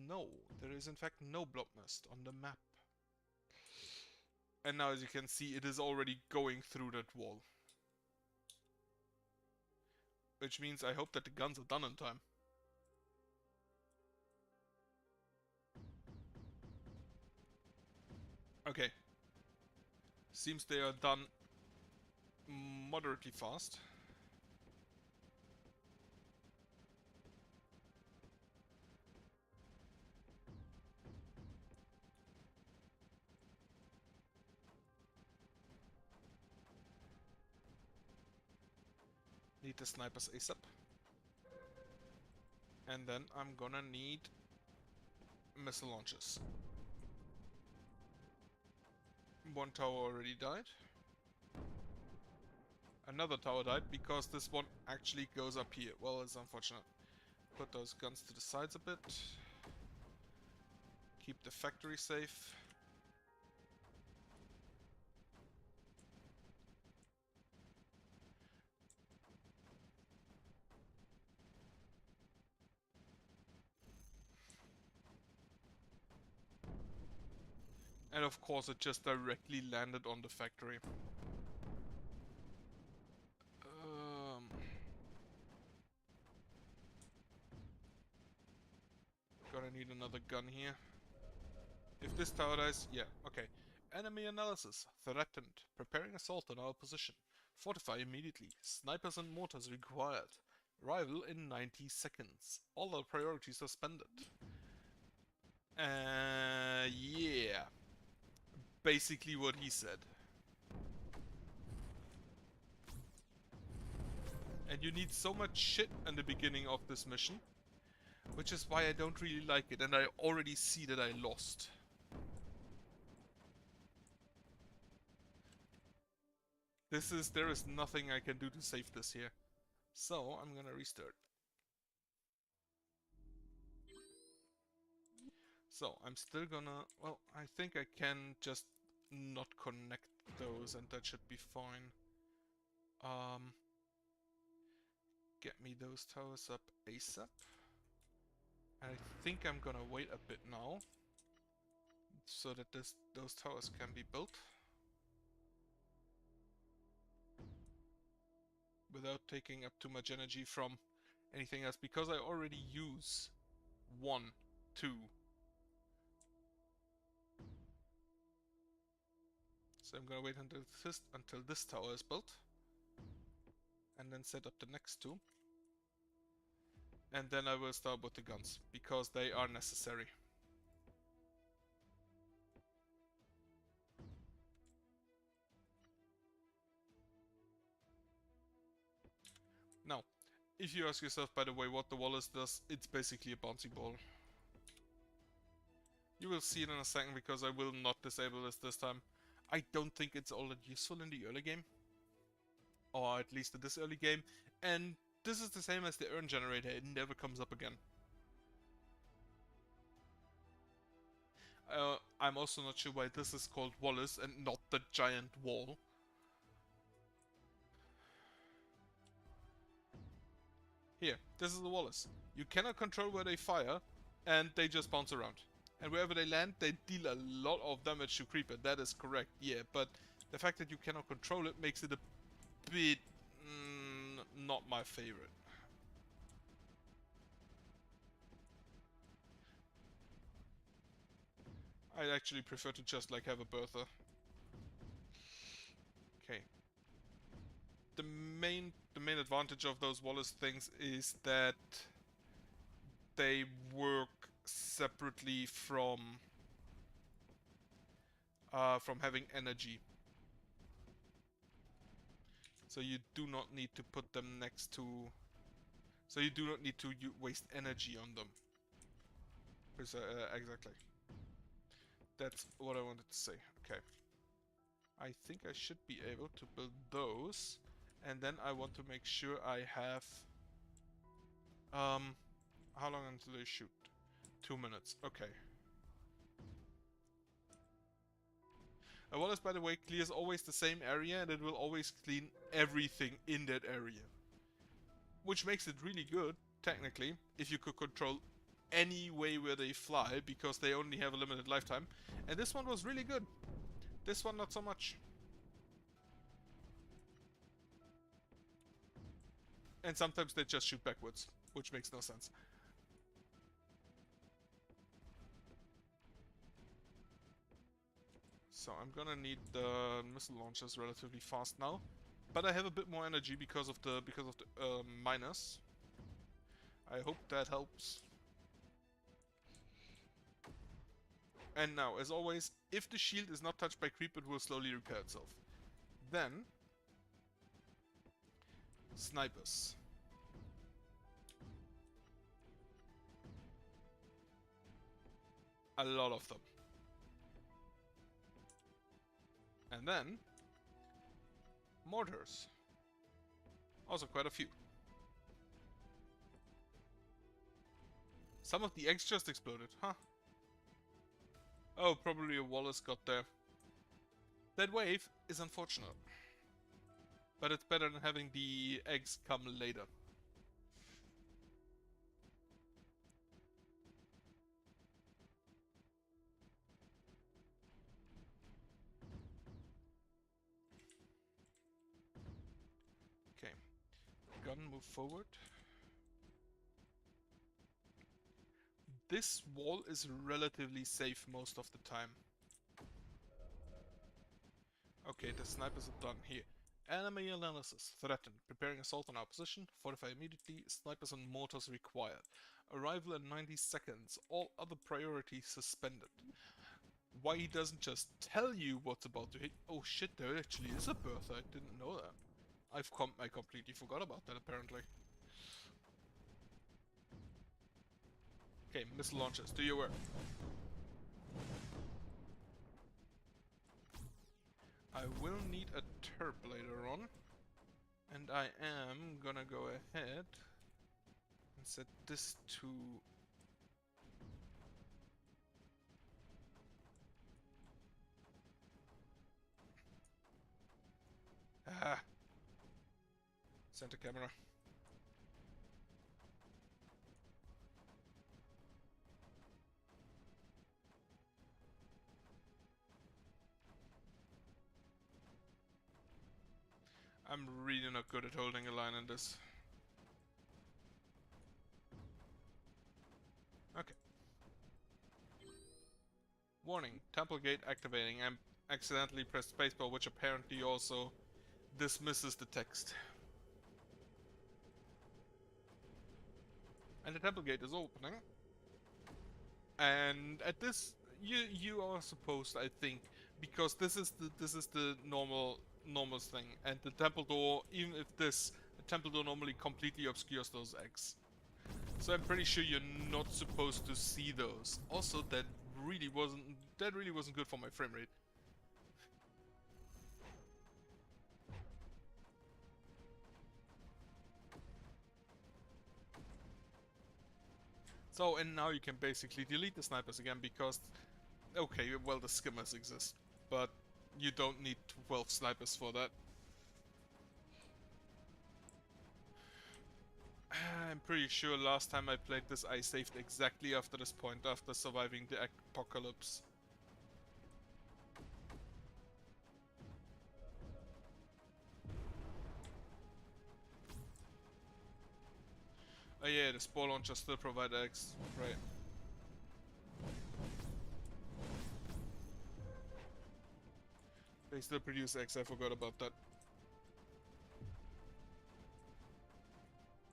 No. There is in fact no blob nest on the map. And now as you can see, it is already going through that wall. Which means I hope that the guns are done in time. Okay. Seems they are done moderately fast. Need the snipers ASAP. And then I'm gonna need missile launchers. One tower already died. Another tower died because this one actually goes up here. Well, it's unfortunate. Put those guns to the sides a bit. Keep the factory safe. And of course it just directly landed on the factory. Gonna need another gun here. If this tower dies, yeah, okay. Enemy analysis. Threatened. Preparing assault on our position. Fortify immediately. Snipers and mortars required. Arrival in 90 seconds. All our priorities suspended. Yeah. Basically what he said. And you need so much shit in the beginning of this mission. Which is why I don't really like it, and I already see that I lost. There is nothing I can do to save this here. So, I'm gonna restart. So, I'm still gonna... Well, I think I can just not connect those, and that should be fine. Get me those towers up ASAP. I think I'm gonna wait a bit now, so that those towers can be built. Without taking up too much energy from anything else, because I already use 1, 2. So I'm gonna wait until this tower is built. And then set up the next 2. And then I will start with the guns, because they are necessary. Now, if you ask yourself, by the way, what the Wallace does, it's basically a bouncy ball. You will see it in a second, because I will not disable this time. I don't think it's all that useful in the early game. Or at least in this early game. And this is the same as the urn generator, it never comes up again. I'm also not sure why this is called Wallace and not the giant wall. Here, this is the Wallace. You cannot control where they fire, and they just bounce around. And wherever they land, they deal a lot of damage to Creeper. That is correct, yeah. But the fact that you cannot control it makes it a bit... not my favorite. I actually prefer to just like have a Bertha. Okay. The main advantage of those Wallace things is that they work separately from having energy. So you do not need to put them next to... So you do not need to waste energy on them. Exactly. That's what I wanted to say. Okay. I think I should be able to build those. And then I want to make sure I have... how long until they shoot? 2 minutes. Okay. Wallace, by the way, clears always the same area, and it will always clean everything in that area. Which makes it really good, technically, if you could control any way where they fly, because they only have a limited lifetime. And this one was really good. This one not so much. And sometimes they just shoot backwards, which makes no sense. So I'm gonna need the missile launchers relatively fast now. But I have a bit more energy because of the miners. I hope that helps. And now, as always, if the shield is not touched by creep, it will slowly repair itself. Then... snipers. A lot of them. And then... mortars. Also quite a few. Some of the eggs just exploded, huh? Oh, probably a Wallace got there. That wave is unfortunate. But it's better than having the eggs come later. Okay. Gun, move forward. This wall is relatively safe most of the time. Okay, the snipers are done here. Enemy analysis. Threatened. Preparing assault on our position. Fortify immediately. Snipers and mortars required. Arrival in 90 seconds. All other priorities suspended. Why he doesn't just tell you what's about to hit... Oh shit, there actually is a Bertha. I didn't know that. I completely forgot about that, apparently. Okay, missile launchers, do your work. I will need a terp later on. And I am gonna go ahead and set this to... Center camera. I'm really not good at holding a line in this. Okay. Warning, Temple Gate activating. I accidentally pressed spacebar, which apparently also dismisses the text. And the Temple Gate is opening. And at this, you are supposed, I think, because this is the normal thing, and the temple door, even if the temple door normally completely obscures those eggs. So I'm pretty sure you're not supposed to see those. Also, that really wasn't good for my frame rate. So, and now you can basically delete the snipers again because, okay, well, the skimmers exist, but you don't need 12 snipers for that. I'm pretty sure last time I played this I saved exactly after this point, after surviving the apocalypse. Oh yeah, the spore launcher still provide eggs, right. They still produce eggs, I forgot about that.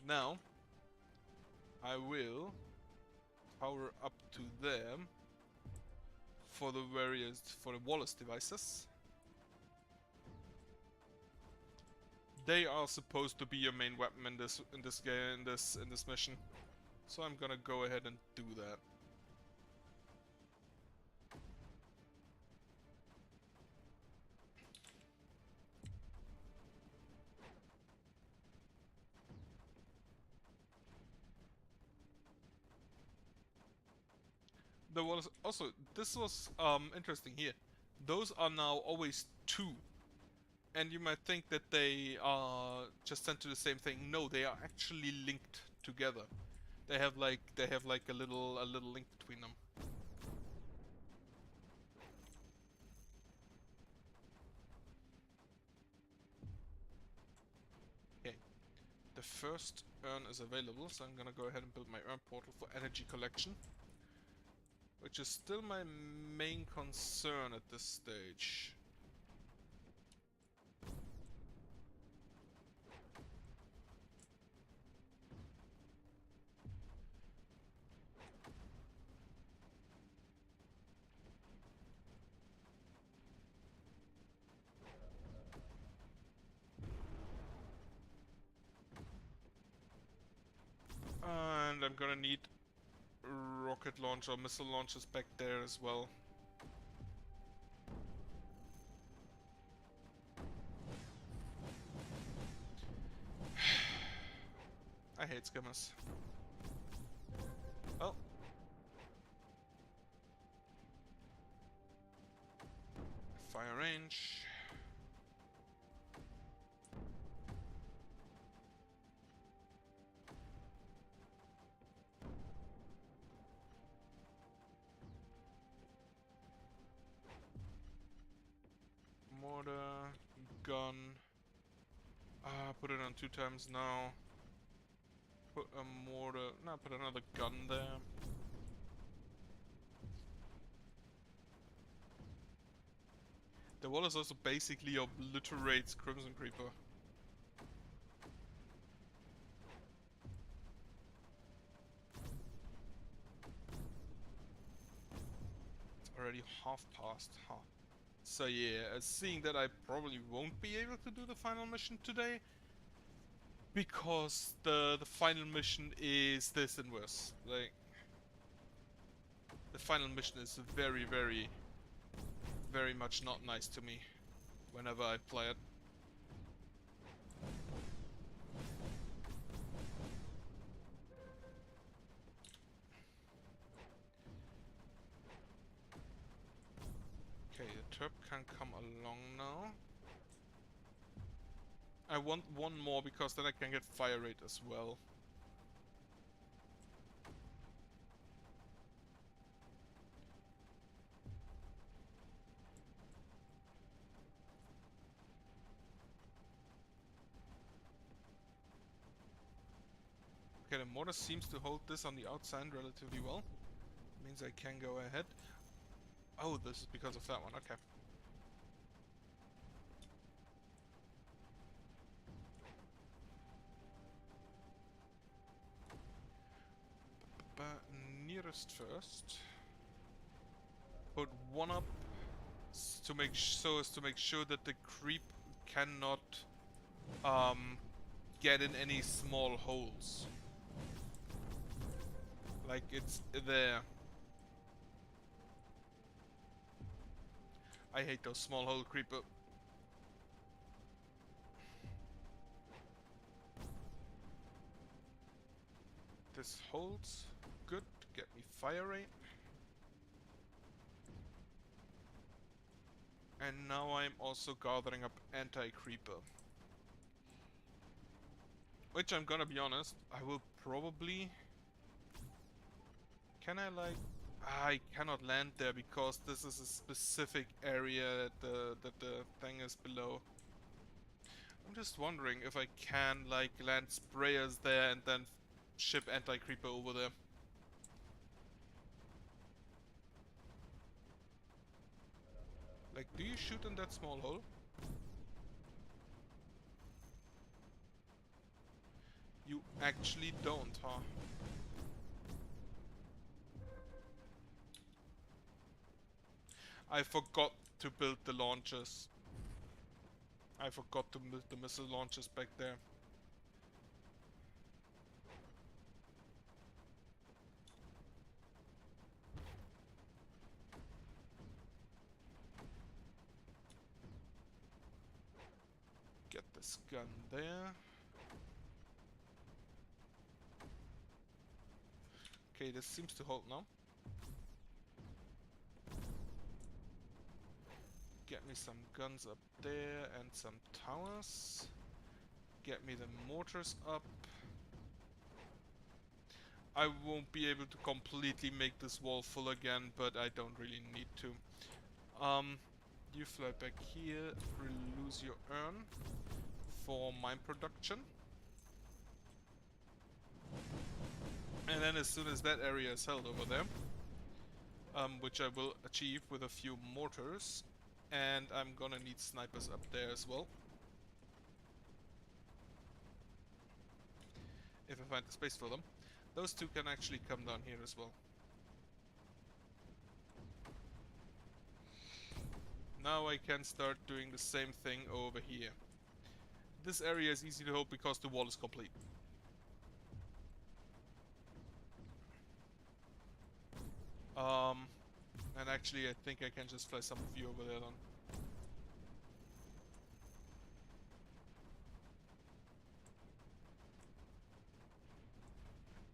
Now, I will power up to them for the Wallace devices. They are supposed to be your main weapon in this game, in this mission. So I'm gonna go ahead and do that. There was also, this was interesting here. Those are now always two, and you might think that they are just sent to the same thing. No, they are actually linked together. They have like a little link between them. Okay, the first urn is available, so I'm gonna go ahead and build my urn portal for energy collection, which is still my main concern at this stage. And I'm gonna need rocket launcher or missile launchers back there as well. I hate skimmers. Oh. Fire range. Mortar. Gun. Put it on 2 times now. Put a mortar. No, put another gun there. The Wallace also basically obliterates Crimson Creeper. It's already half past, huh? So yeah, seeing that I probably won't be able to do the final mission today, because the final mission is this and worse. Like, the final mission is very, very, very much not nice to me whenever I play it. Okay, the Turb can come along now. I want one more because then I can get fire rate as well. Okay, the mortar seems to hold this on the outside relatively well. Means I can go ahead. Oh, this is because of that one, okay. But nearest first. Put one up to make so as to make sure that the creep cannot get in any small holes. Like it's there. I hate those small hole creeper. This holds. Good. Get me fire rate. And now I'm also gathering up anti-creeper. Which I'm gonna be honest, I will probably... Can I like... I cannot land there because this is a specific area that the thing is below. I'm just wondering if I can like land sprayers there and then ship anti-creeper over there. Like, do you shoot in that small hole? You actually don't, huh? I forgot to build the launchers. I forgot to build the missile launchers back there. Get this gun there. Okay, this seems to hold now. Get me some guns up there and some towers. Get me the mortars up. I won't be able to completely make this wall full again, but I don't really need to. You fly back here, lose your urn for mine production. And then as soon as that area is held over there, which I will achieve with a few mortars, and I'm gonna need snipers up there as well. If I find the space for them. Those two can actually come down here as well. Now I can start doing the same thing over here. This area is easy to hold because the wall is complete. And actually I think I can just fly some of you over there then.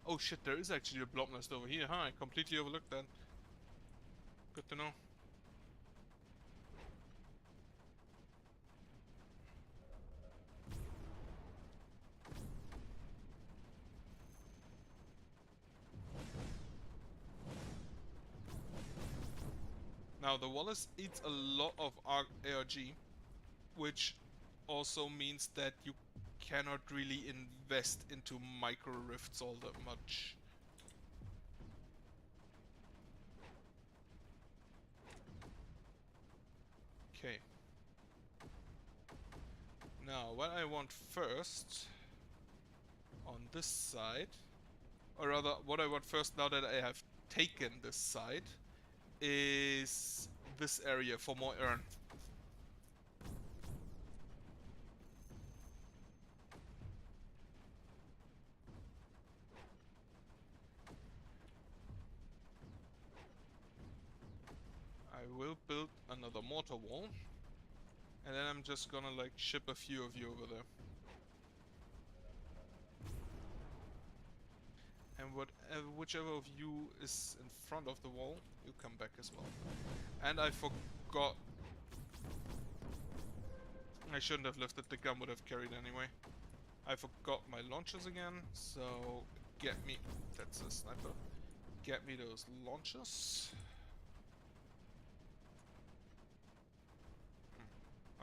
Oh shit, there is actually a blob nest over here, huh? I completely overlooked that. Good to know. Now the Wallace eats a lot of ARG, which also means that you cannot really invest into micro rifts all that much. Okay. Now what I want first on this side, or rather what I want first now that I have taken this side, is this area for more urn. I will build another mortar wall, and then I'm just gonna like ship a few of you over there. And whichever of you is in front of the wall, you come back as well. And I forgot. I shouldn't have lifted, the gun would have carried anyway. I forgot my launchers again, so get me... That's a sniper. Get me those launchers.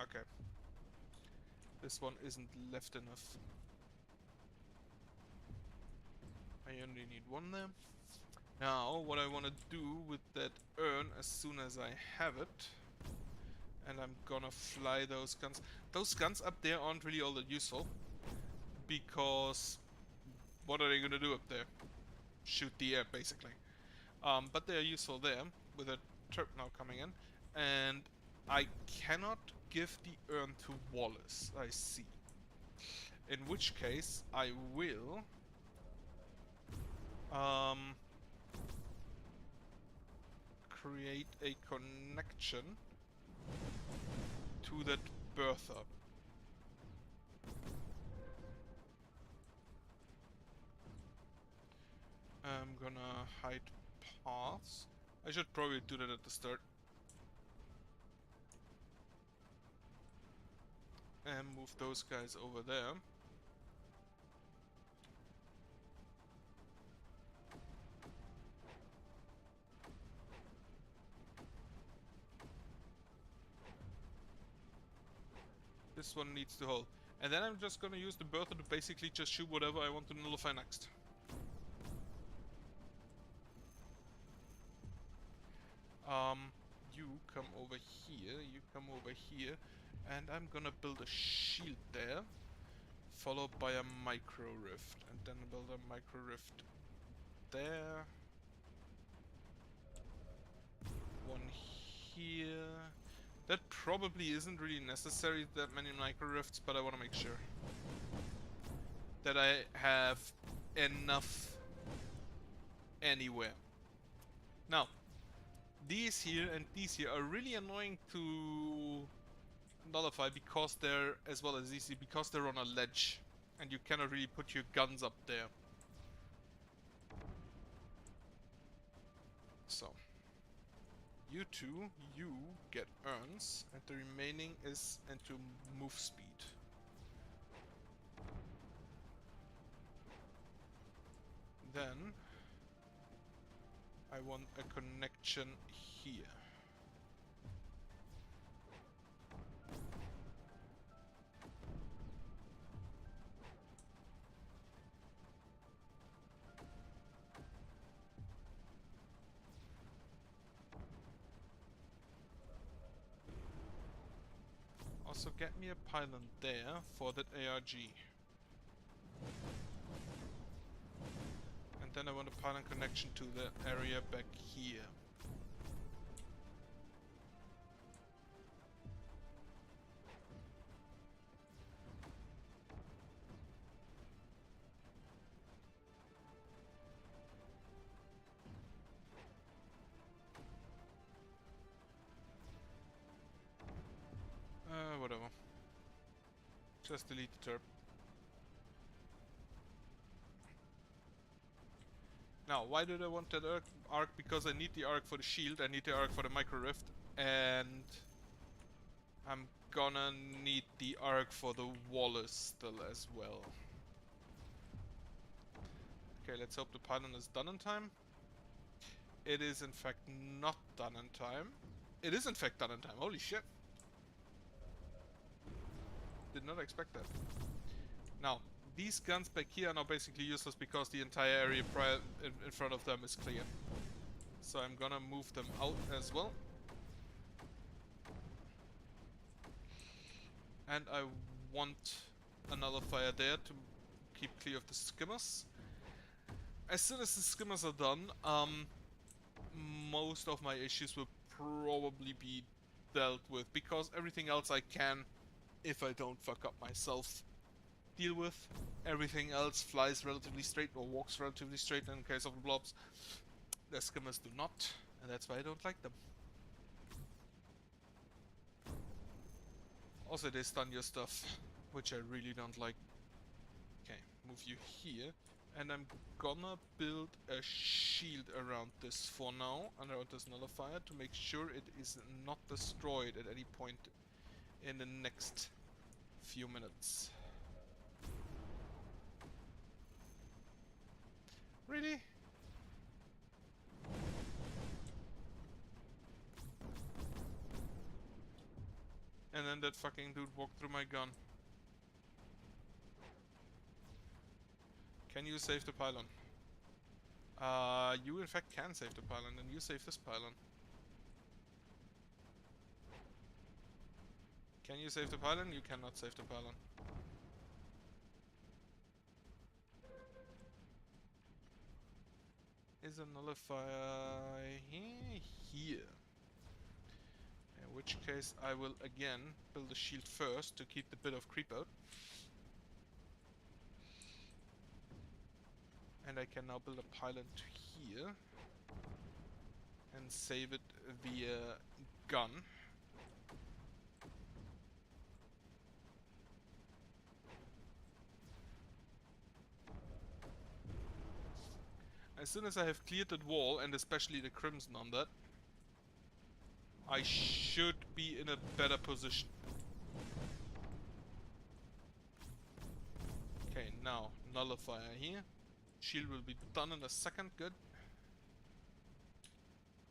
Okay. This one isn't left enough. I only need one there. Now, what I want to do with that urn as soon as I have it, and I'm gonna fly those guns. Those guns up there aren't really all that useful, because what are they gonna do up there? Shoot the air, basically. But they're useful there, with a turret now coming in, and I cannot give the urn to Wallace, I see. In which case, I will... create a connection to that bertha. I'm gonna hide paths. I should probably do that at the start. And move those guys over there. This one needs to hold. And then I'm just gonna use the bertha to basically just shoot whatever I want to nullify next. You come over here, you come over here, and I'm gonna build a shield there, followed by a micro rift, and then build a micro rift there. One here. That probably isn't really necessary, that many micro rifts, but I want to make sure that I have enough anywhere. Now, these here and these here are really annoying to nullify because they're, as well as these, because they're on a ledge and you cannot really put your guns up there. So, you two, you get urns, and the remaining is into move speed. Then I want a connection here. Also get me a pylon there for that ARG. And then I want a pylon connection to the area back here. Whatever. Just delete the turp. Now, why did I want that arc? Because I need the arc for the shield, I need the arc for the micro rift, and I'm gonna need the arc for the Wallace still as well. Okay, let's hope the pylon is done in time. It is in fact not done in time. It is in fact done in time, holy shit. Did not expect that. Now, these guns back here are now basically useless because the entire area in front of them is clear. So I'm gonna move them out as well. And I want a nullifier there to keep clear of the skimmers. As soon as the skimmers are done, most of my issues will probably be dealt with, because everything else I can, if I don't fuck up myself, deal with. Everything else flies relatively straight or walks relatively straight in case of the blobs. The skimmers do not, and that's why I don't like them. Also, they stun your stuff, which I really don't like. Okay, move you here. And I'm gonna build a shield around this for now, around this nullifier, to make sure it is not destroyed at any point in the next few minutes. Really? And then that fucking dude walked through my gun. Can you save the pylon? You in fact can save the pylon, and you save this pylon. Can you save the pylon? You cannot save the pylon. Is a nullifier here? In which case I will again build a shield first to keep the bit of creep out. And I can now build a pylon to here and save it via gun. As soon as I have cleared that wall, and especially the crimson on that, I should be in a better position. Okay, now nullifier here. Shield will be done in a second, good.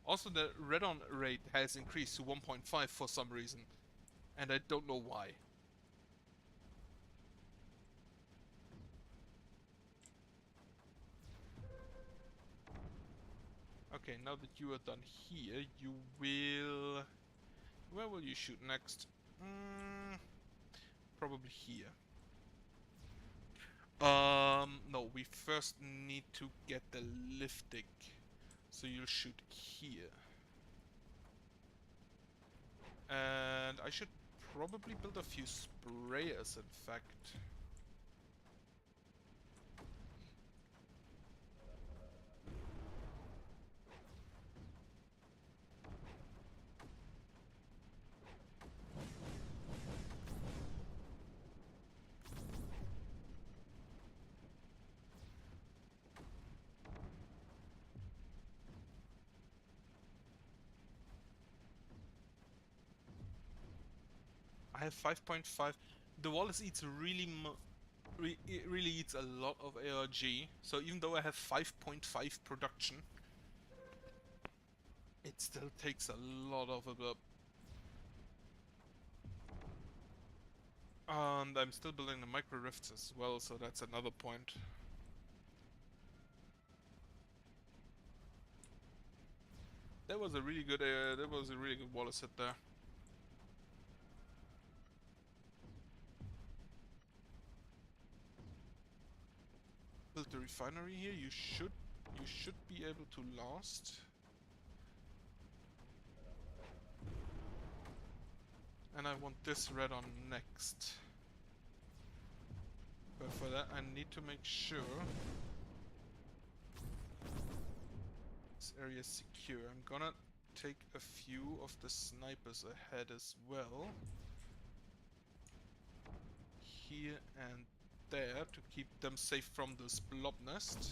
Also, the red-on rate has increased to 1.5 for some reason, and I don't know why. Okay, now that you are done here, you will... Where will you shoot next? Probably here. No, we first need to get the lifting. So you'll shoot here. And I should probably build a few sprayers, in fact. I have 5.5. The Wallace eats it really eats a lot of ARG. So even though I have 5.5 production, it still takes a lot of it up. And I'm still building the micro rifts as well, so that's another point. That was a really good Wallace hit there. Build the refinery here. You should be able to last. And I want this red on next. But for that I need to make sure this area is secure. I'm gonna take a few of the snipers ahead as well. Here and there to keep them safe from this blob nest.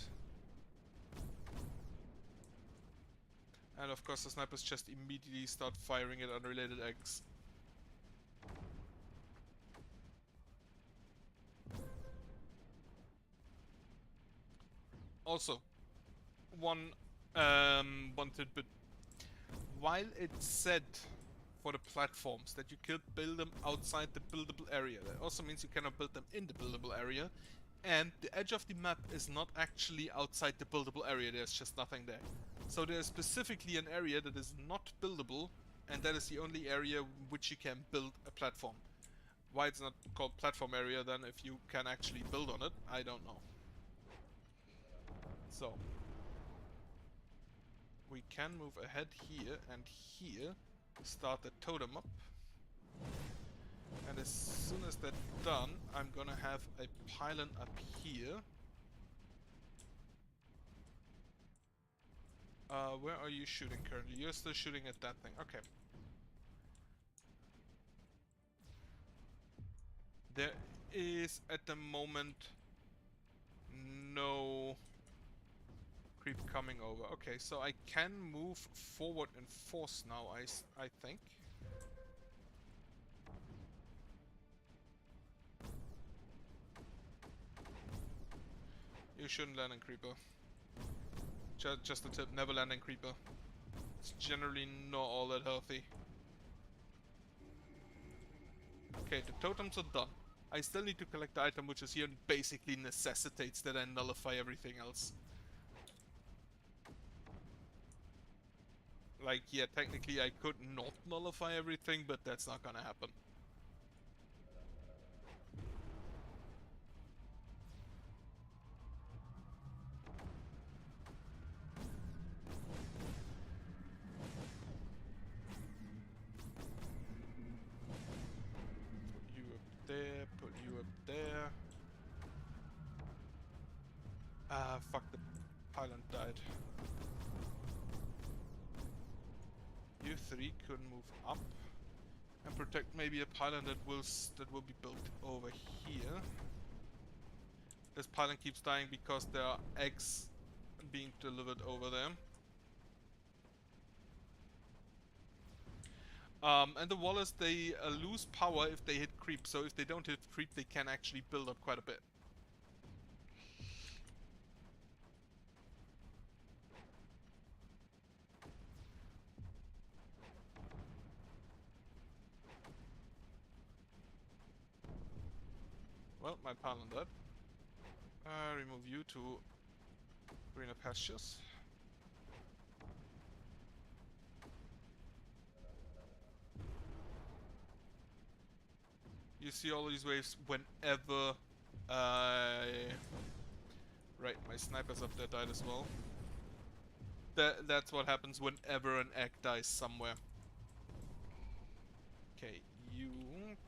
And of course the snipers just immediately start firing at unrelated eggs. Also, one tidbit. While it's said for the platforms that you could build them outside the buildable area, that also means you cannot build them in the buildable area, and the edge of the map is not actually outside the buildable area, there's just nothing there. So there's specifically an area that is not buildable, and that is the only area which you can build a platform. Why it's not called platform area then, if you can actually build on it, I don't know. So, we can move ahead here and here, start the totem up. And as soon as that's done, I'm gonna have a pylon up here. Where are you shooting currently? You're still shooting at that thing. Okay. There is, at the moment, no creep coming over. Okay, so I can move forward in force now, I think. You shouldn't land in creeper. Just a tip, never land in creeper. It's generally not all that healthy. Okay, the totems are done. I still need to collect the item which is here and basically necessitates that I nullify everything else. Like, yeah, technically I could not nullify everything, but that's not gonna happen. Put you up there, put you up there. Ah, fuck, the pylon died. You three could move up and protect maybe a pylon that will be built over here. This pylon keeps dying because there are eggs being delivered over there. And the Wallace, they lose power if they hit creep, so if they don't hit creep, they can actually build up quite a bit. Well, my pylon died. Remove you to greener pastures. You see all these waves whenever I... Right, my sniper's up there died as well. That's what happens whenever an egg dies somewhere. Okay, you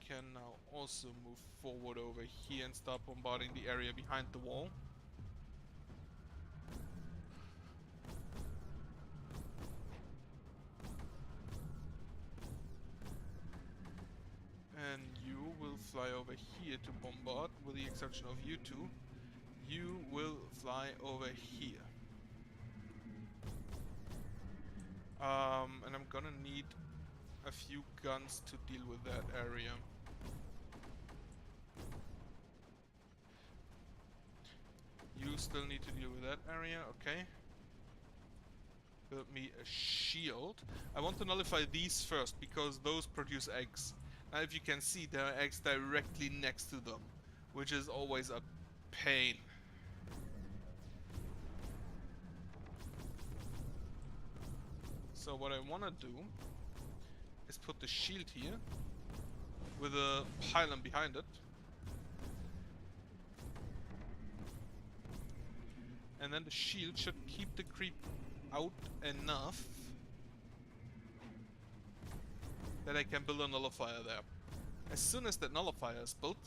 can now also move forward over here and start bombarding the area behind the wall. And you will fly over here to bombard, with the exception of you two. You will fly over here. And I'm gonna need a few guns to deal with that area. You still need to deal with that area, okay. Build me a shield. I want to nullify these first, because those produce eggs. Now if you can see, there are eggs directly next to them, which is always a pain. So what I want to do is put the shield here with a pylon behind it. And then the shield should keep the creep out enough that I can build a nullifier there. As soon as that nullifier is built,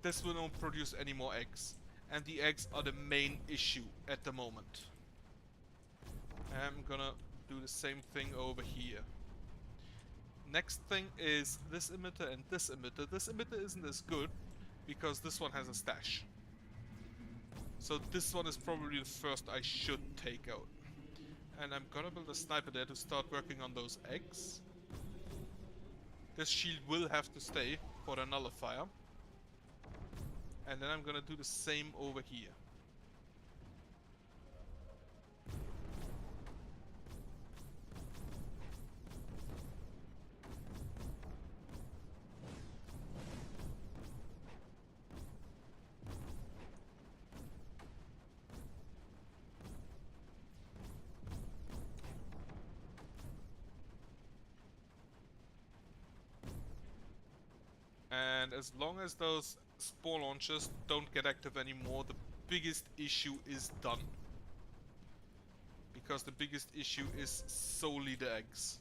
this will not produce any more eggs. And the eggs are the main issue at the moment. I'm gonna do the same thing over here. Next thing is this emitter and this emitter. This emitter isn't as good because this one has a stash. So this one is probably the first I should take out. And I'm gonna build a sniper there to start working on those eggs. This shield will have to stay for the nullifier. And then I'm gonna do the same over here. And as long as those spore launchers don't get active anymore, the biggest issue is done. Because the biggest issue is solely the eggs.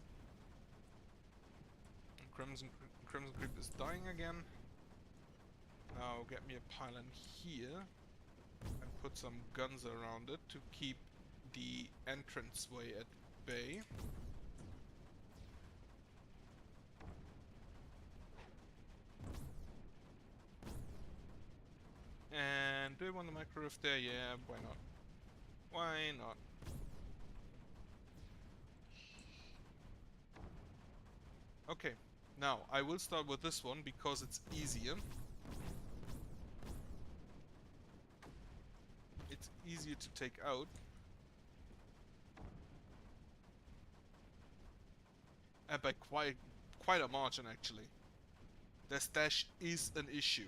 And Crimson Creep is dying again. Now get me a pylon here and put some guns around it to keep the entranceway at bay. And do I want the micro rift there? Yeah, why not? Why not? Okay, now I will start with this one because it's easier. It's easier to take out. And by quite a margin actually. Their stash is an issue.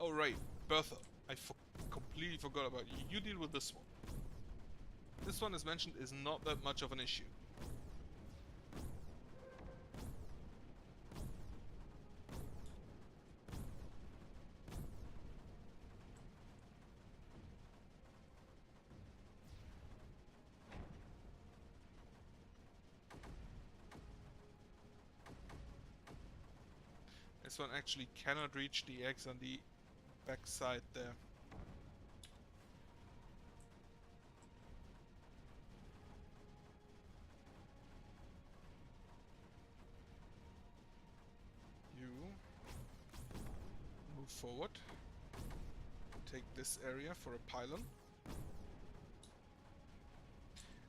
Oh right, Bertha. I completely forgot about you. You deal with this one. This one, as mentioned, is not that much of an issue. This one actually cannot reach the eggs on the backside there. You move forward. Take this area for a pylon.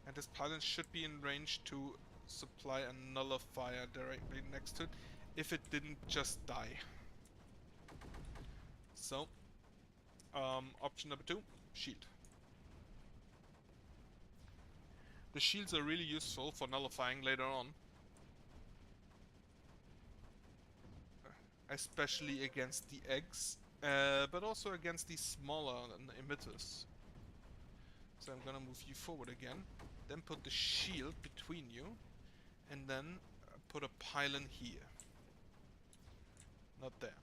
And this pylon should be in range to supply a nullifier directly next to it, if it didn't just die. So, option number 2, shield. The shields are really useful for nullifying later on. Especially against the eggs, but also against these smaller emitters. So I'm gonna move you forward again. then put the shield between you, and then put a pylon here. Not there.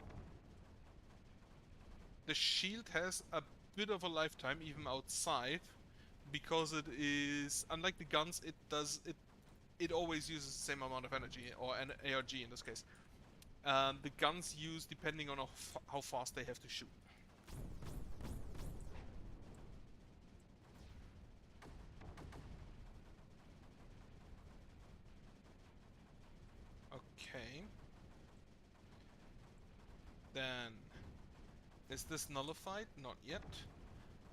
The shield has a bit of a lifetime even outside, because it is, unlike the guns, it always uses the same amount of energy, or an ARG in this case. The guns use depending on how fast they have to shoot. Okay. Then, is this nullified? Not yet.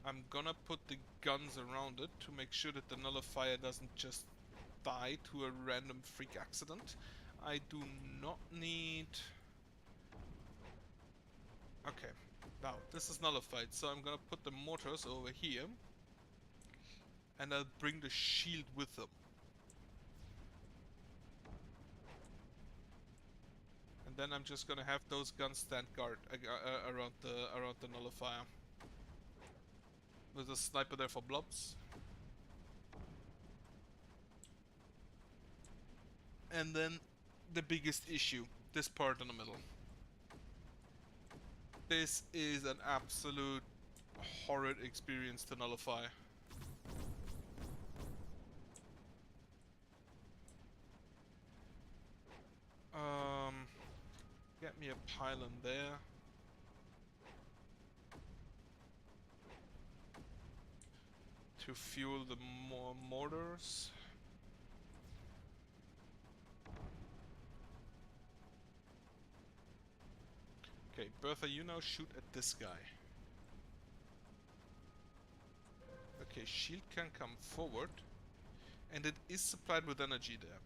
I'm gonna put the guns around it to make sure that the nullifier doesn't just die to a random freak accident. I do not need... Okay, now this is nullified, so I'm gonna put the mortars over here, and I'll bring the shield with them. And then I'm just gonna have those guns stand guard around the nullifier, with a sniper there for blobs. And then the biggest issue, this part in the middle. This is an absolute horrid experience to nullify. Get me a pylon there. To fuel the mortars. Okay, Bertha, you now shoot at this guy. Okay, shield can come forward, and it is supplied with energy there.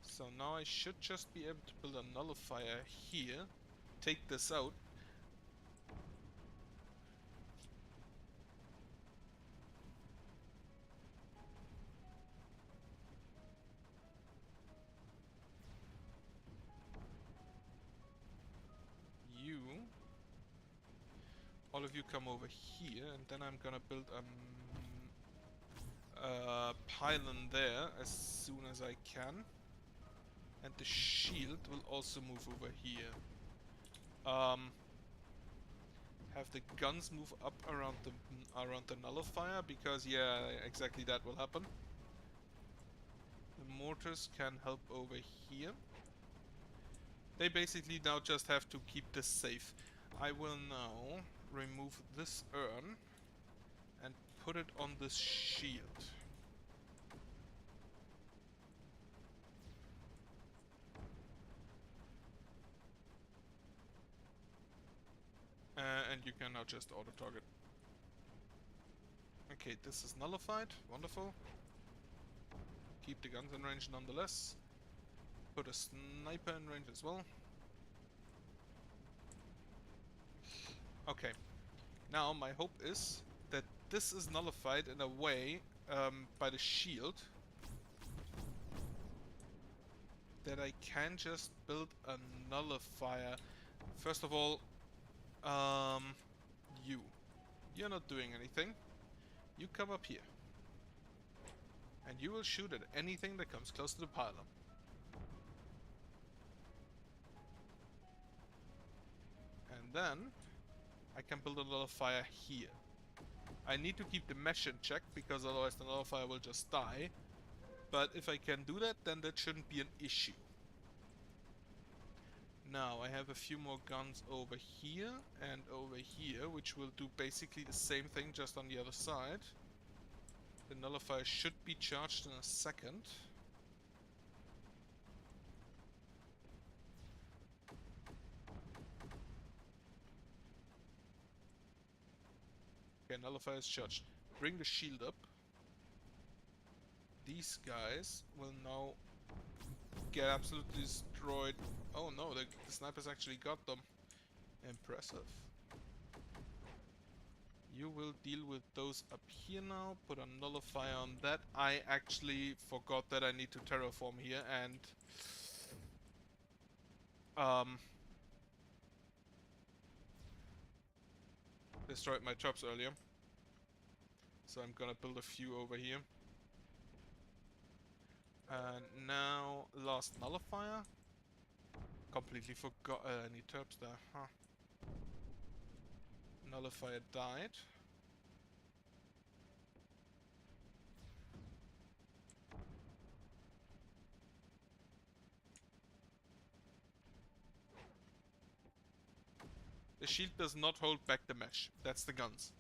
So now I should just be able to build a nullifier here, take this out. You, all of you come over here, and then I'm gonna build a pylon there as soon as I can. And the shield will also move over here. Have the guns move up around the nullifier, because yeah, exactly that will happen. The mortars can help over here. They basically now just have to keep this safe. I will now remove this urn and put it on this shield. And you can now just auto-target. Okay, this is nullified. Wonderful. Keep the guns in range nonetheless. Put a sniper in range as well. Okay. Now my hope is that this is nullified in a way by the shield that I can just build a nullifier. First of all, you're not doing anything. You come up here. And you will shoot at anything that comes close to the pylon. And then I can build a nullifier here. I need to keep the mesh in check, because otherwise the nullifier will just die. But if I can do that, then that shouldn't be an issue. Now I have a few more guns over here and over here, which will do basically the same thing, just on the other side. The nullifier should be charged in a second. Okay, nullifier is charged. Bring the shield up. These guys will now get absolutely destroyed. Oh no, the snipers actually got them. Impressive. You will deal with those up here now. Put a nullifier on that. I actually forgot that I need to terraform here and destroyed my traps earlier. So I'm gonna build a few over here. And now, last nullifier. Completely forgot any terps there, huh? Nullifier died. The shield does not hold back the mesh. That's the guns.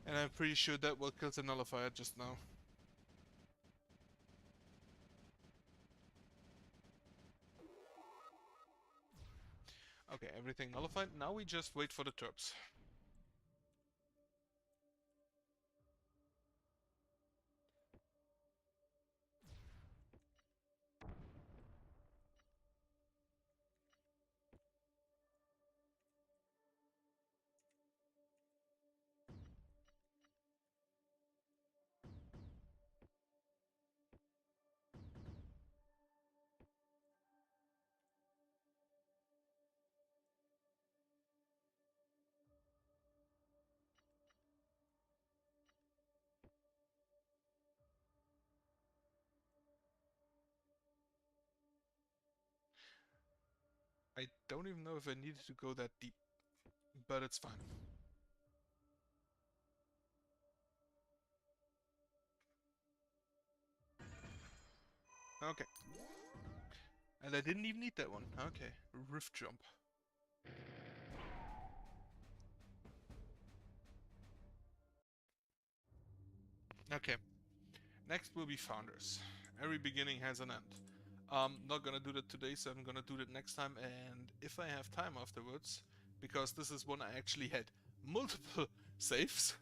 And I'm pretty sure that will kill the nullifier just now. Okay, everything nullified. Now we just wait for the terps. I don't even know if I needed to go that deep, but it's fine. Okay. And I didn't even need that one. Okay. Rift jump. Okay. Next will be founders. Every beginning has an end. Not gonna do that today, so I'm gonna do that next time, and if I have time afterwards, because this is one I actually had multiple saves,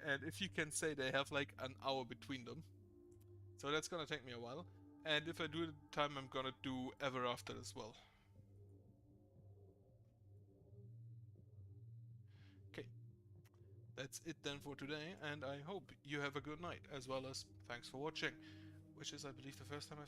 and if you can say they have like an hour between them, so that's gonna take me a while, and if I do it time, I'm gonna do Ever After as well. Okay, that's it then for today, and I hope you have a good night, as well as thanks for watching, which is I believe the first time I've